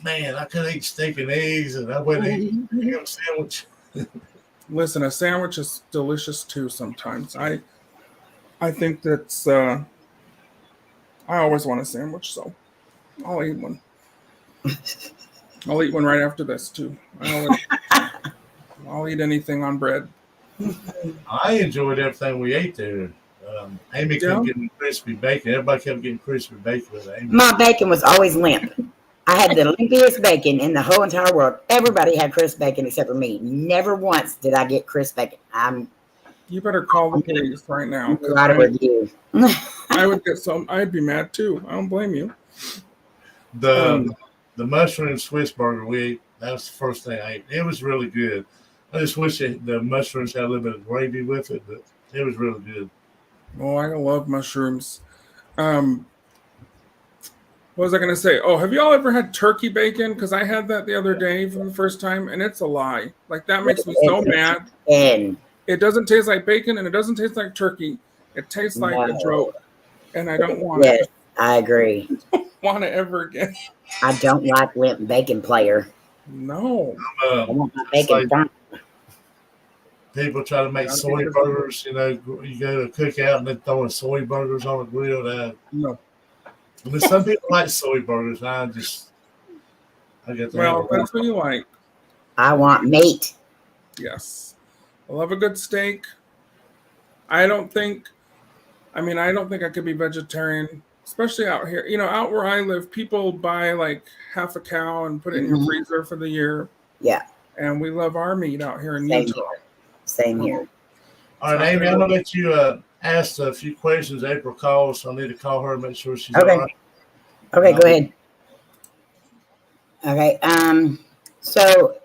man, I could eat steak and eggs, and I wouldn't eat a sandwich. Listen, a sandwich is delicious too sometimes. I think that's I always want a sandwich, so I'll eat one. I'll eat one right after this too. I'll eat anything on bread. I enjoyed everything we ate there. Amy kept getting crispy bacon. Everybody kept getting crispy bacon with Amy. My bacon was always limp. I had the limpiest bacon in the whole entire world. Everybody had crisp bacon except for me. Never once did I get crisp bacon. You better call the police right now. I would get some. I'd be mad too. I don't blame you. The mushroom Swiss burger we ate, that was the first thing I ate. It was really good. I just wish the mushrooms had a little bit of gravy with it, but it was really good. Oh, I love mushrooms. What was I going to say? Oh, have you all ever had turkey bacon? Because I had that the other day for the first time, and it's a lie. Like, that makes me so mad. It doesn't taste like bacon, and it doesn't taste like turkey. It tastes like a joke, and I don't want it. I agree. I don't want it ever again. I don't like limp bacon player. No. I want my bacon firm. People try to make soy burgers. You go to a cookout and they're throwing soy burgers on the grill. No. I mean, some people like soy burgers. I get that. Well, that's what you like. I want meat. Yes. I love a good steak. I don't think I could be vegetarian, especially out here. Out where I live, people buy like half a cow and put it in your freezer for the year. Yeah. And we love our meat out here in Utah. Same here. All right, Amy, I'm going to let you ask a few questions. April calls, so I need to call her and make sure she's all right. Okay, go ahead. Okay, so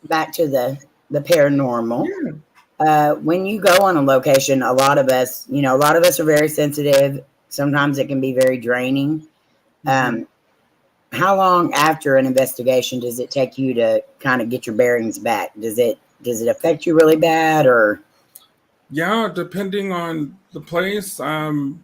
back to the paranormal. Yeah. When you go on a location, a lot of us are very sensitive. Sometimes it can be very draining. How long after an investigation does it take you to kind of get your bearings back? Does it affect you really bad, or? Yeah, depending on the place. Where'd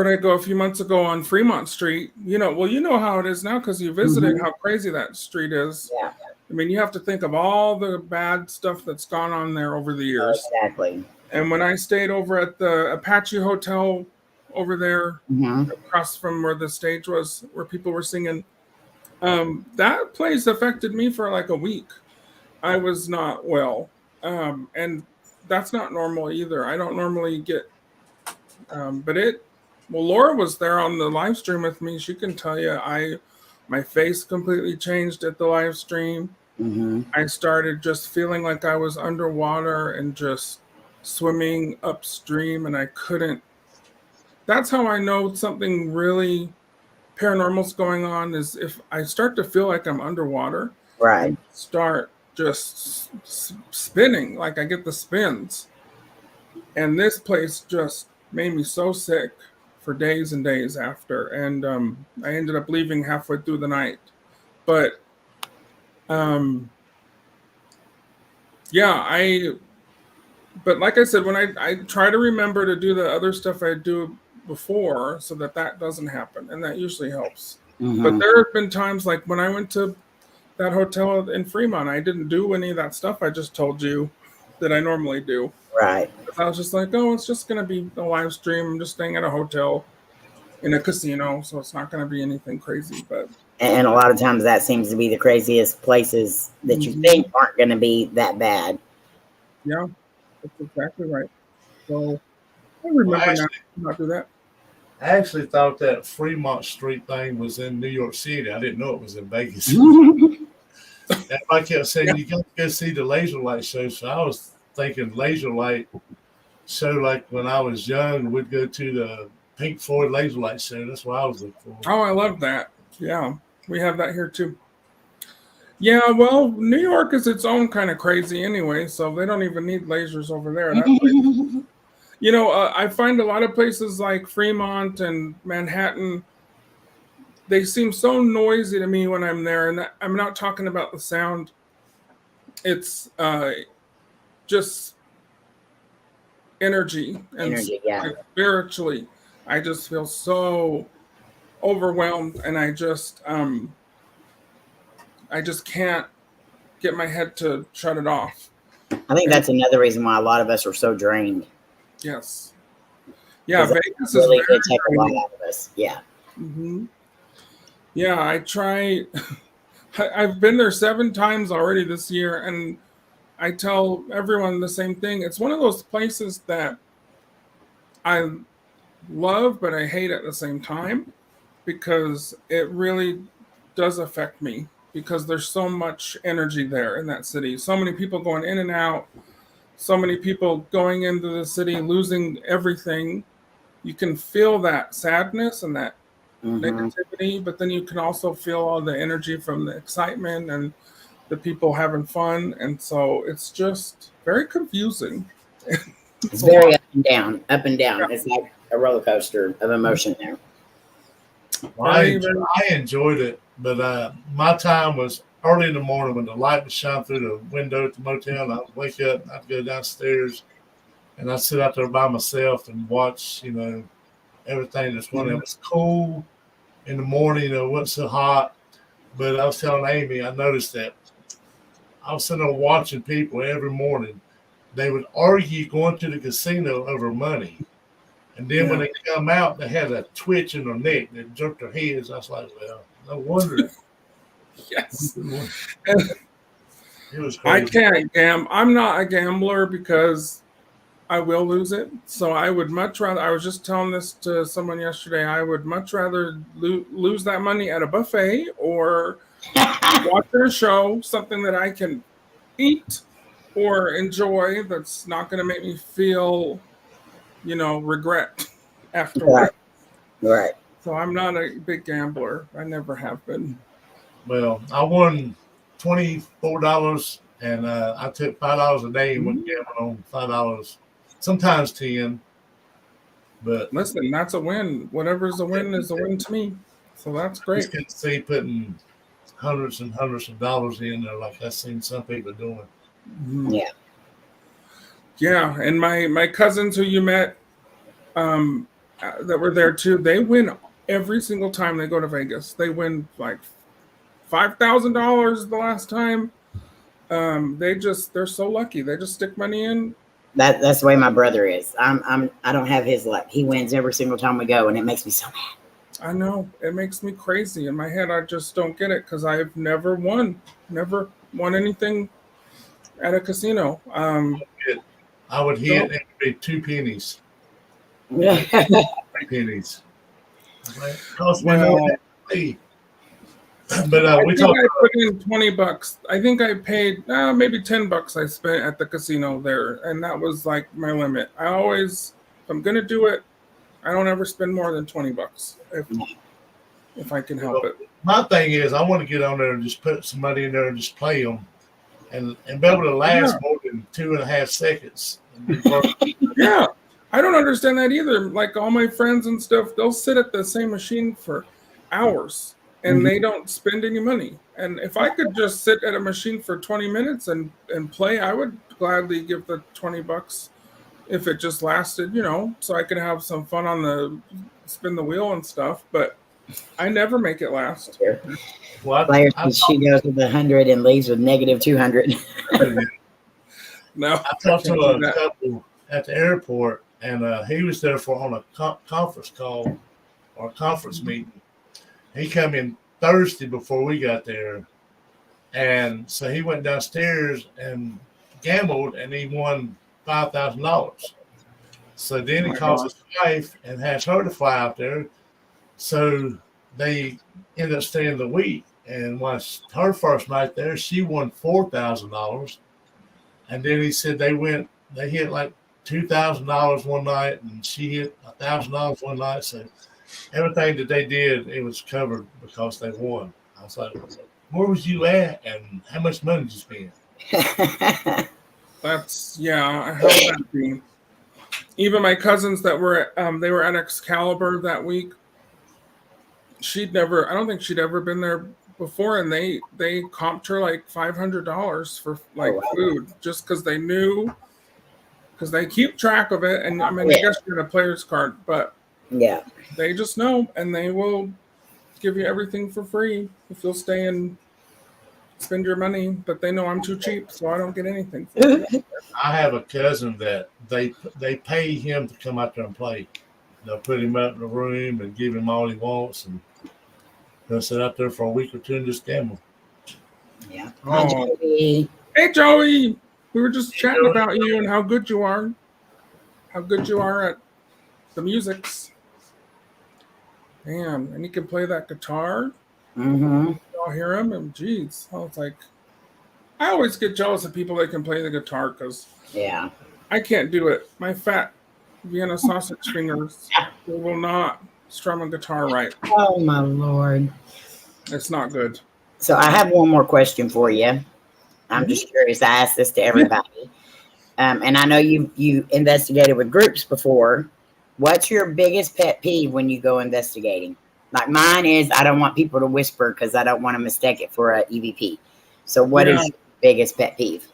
I go a few months ago on Fremont Street? You know how it is now because you visited how crazy that street is. Yeah. I mean, you have to think of all the bad stuff that's gone on there over the years. Exactly. And when I stayed over at the Apache Hotel over there, across from where the stage was, where people were singing, that place affected me for like a week. I was not well. And that's not normal either. I don't normally get, Laura was there on the live stream with me. She can tell you, my face completely changed at the live stream. I started just feeling like I was underwater and just swimming upstream, and I couldn't. That's how I know something really paranormal's going on, is if I start to feel like I'm underwater. Right. Start just spinning. Like I get the spins. And this place just made me so sick for days and days after. And I ended up leaving halfway through the night. But yeah, but like I said, when I try to remember to do the other stuff I do before so that doesn't happen. And that usually helps. Mm-hmm. But there have been times like when I went to that hotel in Fremont, I didn't do any of that stuff I just told you that I normally do. Right. I was just like, oh, it's just going to be a live stream. I'm just staying at a hotel in a casino, so it's not going to be anything crazy. But And a lot of times that seems to be the craziest places that you think aren't going to be that bad. Yeah, that's exactly right. So I remember not do that. I actually thought that Fremont Street thing was in New York City. I didn't know it was in Vegas. I kept saying, you got to go see the laser light show. So I was thinking laser light show like when I was young, we'd go to the Pink Floyd laser light show. That's what I was looking for. Oh, I love that. Yeah, we have that here too. Yeah, well, New York is its own kind of crazy anyway, so they don't even need lasers over there. You know, I find a lot of places like Fremont and Manhattan, they seem so noisy to me when I'm there. And I'm not talking about the sound. It's just energy. And like, spiritually, I just feel so overwhelmed. And I just can't get my head to shut it off. I think that's another reason why a lot of us are so drained. Yes. Yeah, Vegas really is very take a lot out of us. Yeah. Mm-hmm. Yeah, I try. I've been there 7 times already this year, and I tell everyone the same thing. It's one of those places that I love, but I hate at the same time because it really does affect me because there's so much energy there in that city. So many people going in and out. So many people going into the city, losing everything. You can feel that sadness and that negativity, but then you can also feel all the energy from the excitement and the people having fun. And so it's just very confusing. It's very up and down, up and down. Yeah. It's like a roller coaster of emotion there. Well, I enjoyed it, but my time was early in the morning when the light would shine through the window at the motel. I'd wake up, I'd go downstairs, and I'd sit out there by myself and watch, everything that's going on. It was cool in the morning, it wasn't so hot. But I was telling Amy, I noticed that I was sitting there watching people every morning. They would argue going to the casino over money. And then when they come out, they had a twitch in their neck. They jerked their heads. I was like, well, no wonder. Yes. It was crazy. I can't gamble. I'm not a gambler because I will lose it. So I would much rather, I was just telling this to someone yesterday, I would much rather lose that money at a buffet or watch a show, something that I can eat or enjoy that's not going to make me feel, regret afterward. Right. So I'm not a big gambler. I never have been. Well, I won $24, and I took $5 a day and went gambling on $5, sometimes 10. But listen, that's a win. Whatever's a win is a win to me. So that's great. You can see putting hundreds and hundreds of dollars in there, like I've seen some people doing. Yeah. Yeah, and my cousins who you met that were there too, they win every single time they go to Vegas. They win like $5,000 the last time. They're so lucky. They just stick money in. That's the way my brother is. I don't have his luck. He wins every single time we go, and it makes me so mad. I know. It makes me crazy. In my head, I just don't get it because I've never won anything at a casino. I would hit every 2 pennies. 3 pennies. Well, but I put in $20. I think I paid maybe $10 I spent at the casino there, and that was like my limit. I always, if I'm gonna do it, I don't ever spend more than $20 if I can help it. My thing is, I want to get on there and just put some money in there and just play them. and be able to last Yeah. more than 2.5 seconds. Yeah. I don't understand that either. Like all my friends and stuff, they'll sit at the same machine for hours and they don't spend any money. And if I could just sit at a machine for 20 minutes and play, I would gladly give the $20 if it just lasted, so I could have some fun on the spin the wheel and stuff. But I never make it last. Well, Claire says she goes with 100 and leaves with negative 200. No, I talked to a couple at the airport, and he was there on a conference call or conference meeting. He come in Thursday before we got there, and so he went downstairs and gambled, and he won $5,000. So then he calls his wife and has her to fly out there. So they ended up staying the week, and once her first night there, she won $4,000. And then he said they hit like $2,000 one night, and she hit $1,000 one night. So everything that they did, it was covered because they won. I was like, where was you at, and how much money did you spend? I held that thing. Even my cousins that were they were at Excalibur that week. I don't think she'd ever been there before, and they comped her like $500 for food just because they knew, because they keep track of it. And I mean, I guess you're in a player's card, but yeah, they just know, and they will give you everything for free if you'll stay and spend your money. But they know I'm too cheap, so I don't get anything for it. I have a cousin that they pay him to come out there and play. They'll put him out in the room and give him all he wants, and they'll sit out there for a week or two and just gamble. Yeah. Oh. Hey, Joey. We were just chatting about you and how good you are. How good you are at the musics. Man, and he can play that guitar. Mm-hmm. Y'all hear him? And geez, I was like, I always get jealous of people that can play the guitar because I can't do it. My fat Vienna sausage fingers will not strum a guitar right. Oh my Lord. It's not good. So I have one more question for you. I'm just curious. I asked this to everybody. And I know you investigated with groups before. What's your biggest pet peeve when you go investigating? Like mine is I don't want people to whisper because I don't want to mistake it for a EVP. So what is your biggest pet peeve?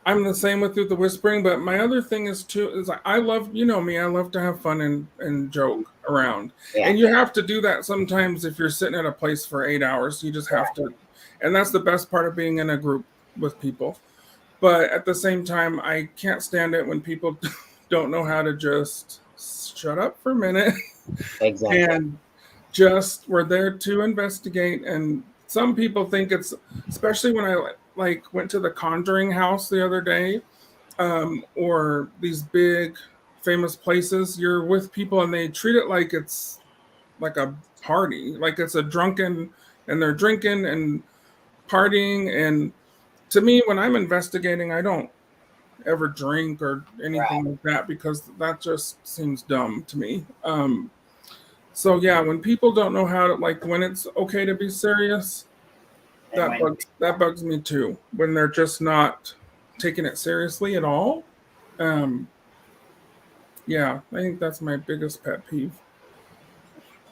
I'm the same with the whispering, but my other thing is like I love, me, I love to have fun and joke around. Yeah. And you have to do that sometimes if you're sitting at a place for 8 hours. You just have to, and that's the best part of being in a group with people. But at the same time, I can't stand it when people don't know how to just shut up for a minute. Exactly. And we're there to investigate. And some people think it's, especially when I went to the Conjuring house the other day, or these big famous places, you're with people and they treat it like it's like a party, like it's a drunken, and they're drinking and partying. And to me, when I'm investigating, I don't ever drink or anything like that because that just seems dumb to me. So yeah, when people don't know how to, when it's okay to be serious, that bugs me too. When they're just not taking it seriously at all. Yeah, I think that's my biggest pet peeve.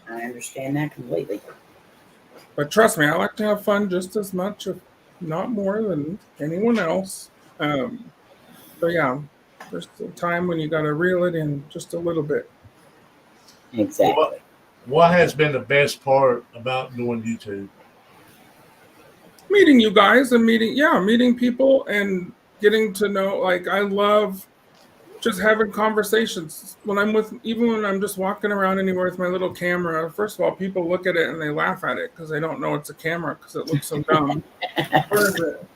I understand that completely. But trust me, I like to have fun just as much, if not more, than anyone else. So yeah, there's a time when you got to reel it in just a little bit. Exactly. What has been the best part about doing YouTube? Meeting you guys and meeting people and getting to know. I love just having conversations when I'm just walking around anywhere with my little camera. First of all, people look at it and they laugh at it because they don't know it's a camera because it looks so dumb. Where is it?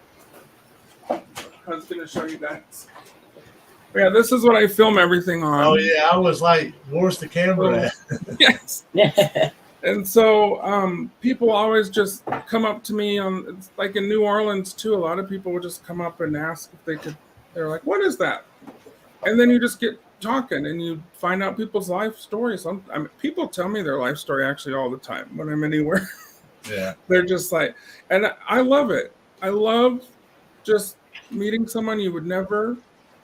I was going to show you guys. Yeah, this is what I film everything on. Oh yeah, I was like, where's the camera at? Yes. And so people always just come up to me like in New Orleans too. A lot of people would just come up and ask if they could. They're like, "What is that?" And then you just get talking and you find out people's life stories. People tell me their life story actually all the time when I'm anywhere. Yeah. They're just like, and I love it. I love just meeting someone you would never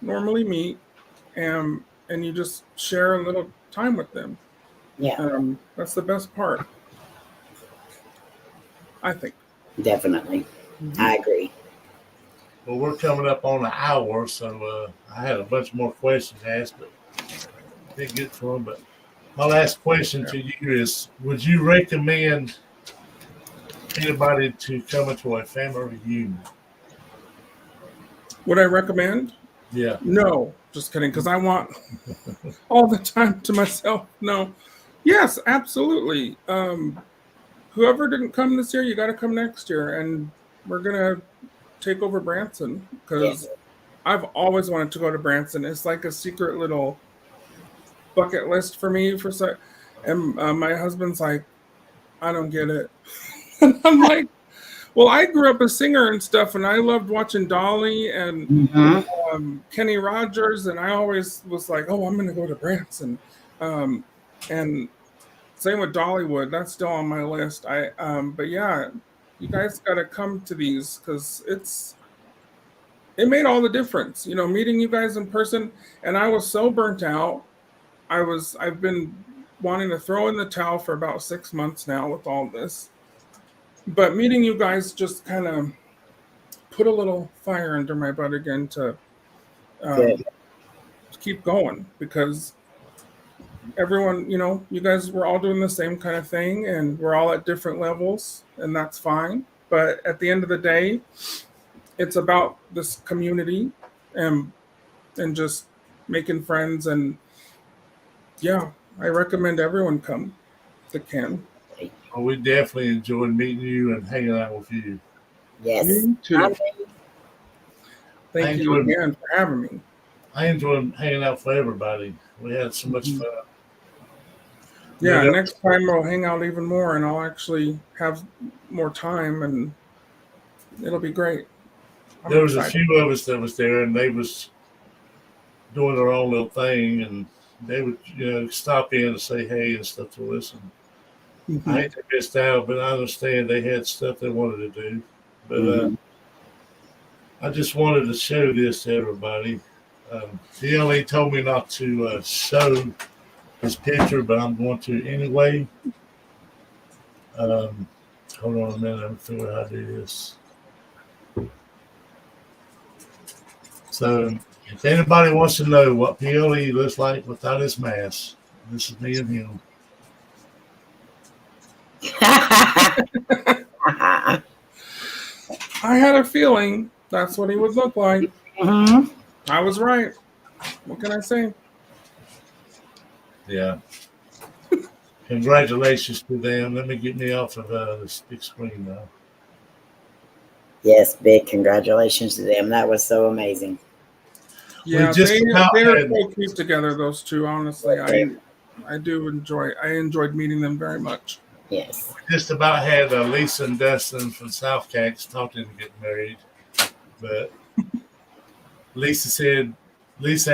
normally meet, and you just share a little time with them. Yeah, That's the best part, I think. definitely. Mhm. I agree. Well, we're coming up on an hour, so I had a bunch more questions asked, but didn't get to them. But my last question to you is: would you recommend anybody to come into a family reunion? Would I recommend? Yeah. No, just kidding, because I want all the time to myself. No. Yes, absolutely. Whoever didn't come this year, you got to come next year, and we're gonna take over Branson Yes. because I've always wanted to go to Branson. It's like a secret little bucket list for me for so. And my husband's like, I don't get it. And I'm like, well, I grew up a singer and stuff, and I loved watching Dolly and Mm-hmm. Kenny Rogers, and I always was like, oh, I'm gonna go to Branson. And same with Dollywood. That's still on my list. But yeah, you guys got to come to these because it made all the difference. You know, meeting you guys in person, and I was so burnt out. I've been wanting to throw in the towel for about 6 months now with all this. But meeting you guys just kind of put a little fire under my butt again Good. um, to keep going because everyone, you guys were all doing the same kind of thing and we're all at different levels, and that's fine. But at the end of the day, it's about this community and just making friends. And yeah, I recommend everyone come that can. Well, we definitely enjoyed meeting you and hanging out with you. Yes. Me too. I Thank you enjoyed again for having me. I enjoyed hanging out for everybody. We had so much Mhm. fun. Yeah, There, next time we'll hang out even more and I'll actually have more time and it'll be great. I'm there was a excited. few of us that was there, and they was doing their own little thing, and they would stop in and say hey and stuff to us. And I Mhm. hate to miss out, but I understand they had stuff they wanted to do. But Mm-hmm. I just wanted to show this to everybody. He only told me not to show his picture, but I'm going to anyway. Um, hold on a minute. Let me figure out how to do this. So, if anybody wants to know what PLE looks like without his mask, this is me and him. I had a feeling that's what he would look like. Mm-hmm. I was right. What can I say? Yeah. Congratulations to them. Let me get me off of this big screen now. Yes, big congratulations to them. That was so amazing. We Yeah, just about they are had so cute together, those two. Honestly, I do enjoy. I enjoyed meeting them very much. Yes. Lisa and Dustin from South Cax talking to get married, but Lisa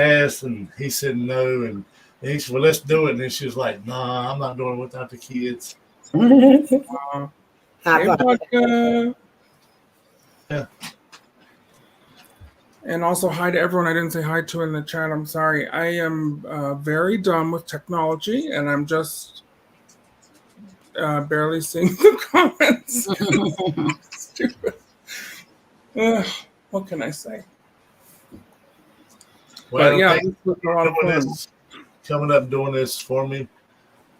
asked and he said no, and he said, well, let's do it. And then she was like, nah, I'm not doing it without the kids. High Hey, five. Vodka. Yeah. And also hi to everyone I didn't say hi to in the chat. I'm sorry. I am very dumb with technology, and I'm just barely seeing the comments. Stupid. Ugh, what can I say? Well, But yeah, thank this you was a lot of for fun. coming up and doing this for me.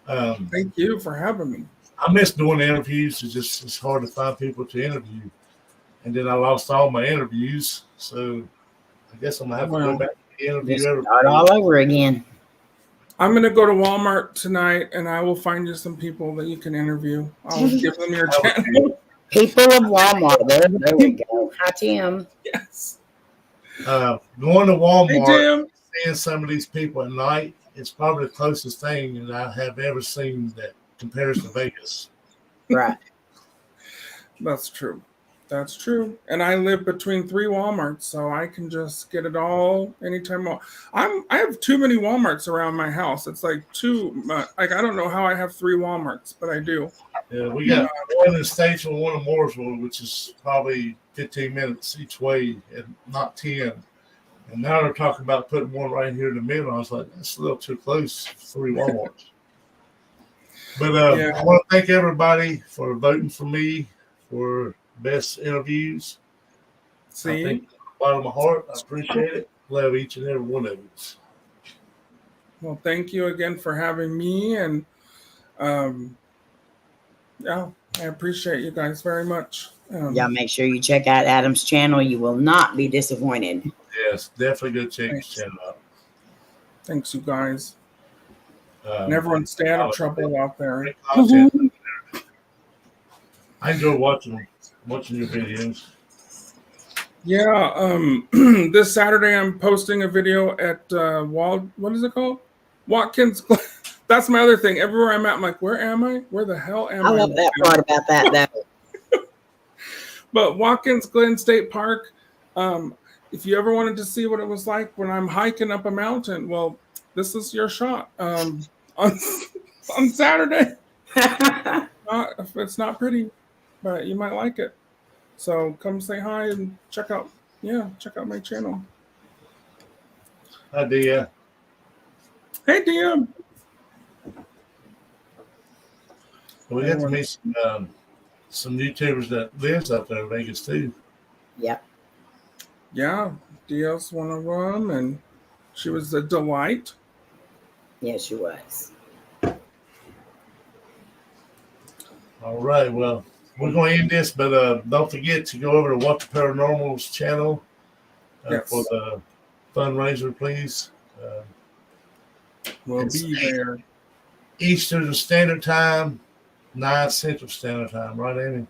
Thank you for having me. I miss doing interviews. It's hard to find people to interview. And then I lost all my interviews. So I guess I'm going to have to go Well, back to interview Just start everybody. all over again. I'm going to go to Walmart tonight, and I will find you some people that you can interview. I'll give them your channel. People of Walmart. There we go. Hi, Tim. Yes. Going to Hey, Walmart, Tim. seeing some of these people at night, it's probably the closest thing that I have ever seen that compares to Vegas. Right. That's true. That's true. And I live between 3 Walmarts, so I can just get it all anytime. I have too many Walmarts around my house. It's like too much. Like, I don't know how I have 3 Walmarts, but I do. Yeah, we got one in Statesville, one in Mooresville, which is probably 15 minutes each way, and not 10. And now they're talking about putting one right here in the middle. I was like, that's a little too close, 3 Walmarts. But Yeah. I want to thank everybody for voting for me for best interviews. I See? think from the bottom of my heart, I appreciate it. Love each and every one of us. Well, thank you again for having me. And yeah, I appreciate you guys very much. Y'all make sure you check out Adam's channel. You will not be disappointed. Yes, definitely go check his channel out. Thanks, you guys. And everyone stay out of trouble out there. Great content. I enjoy watching your videos. Yeah, this Saturday I'm posting a video at what is it called? Watkins. That's my other thing. Everywhere I'm at, I'm like, where am I? Where the hell am I? I love that part about that, though. But Watkins Glen State Park, if you ever wanted to see what it was like when I'm hiking up a mountain, well, this is your shot on Saturday. It's not pretty, but you might like it. So come say hi and check out my channel. Hi, Dia. Hey, DM. We got to meet some YouTubers that lives up there in Vegas too. Yep. Yeah, Dia's one of them, and she was a delight. Yes, she was. All right, well, we're going to end this, but don't forget to go over to Watch the Paranormal's channel Yes. for the fundraiser, please. We'll It's be there. Eastern Standard Time, 9 Central Standard Time, right, Amy?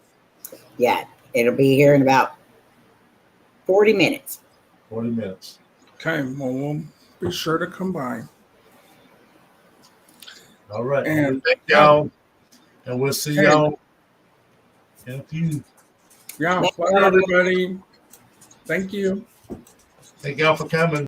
Yeah, it'll be here in about 40 minutes. 40 minutes. Okay, well, we'll be sure to come by. All right. And Thank y'all, and we'll see Okay. y'all in a few. Yeah, bye, everybody. Thank you. Thank y'all for coming.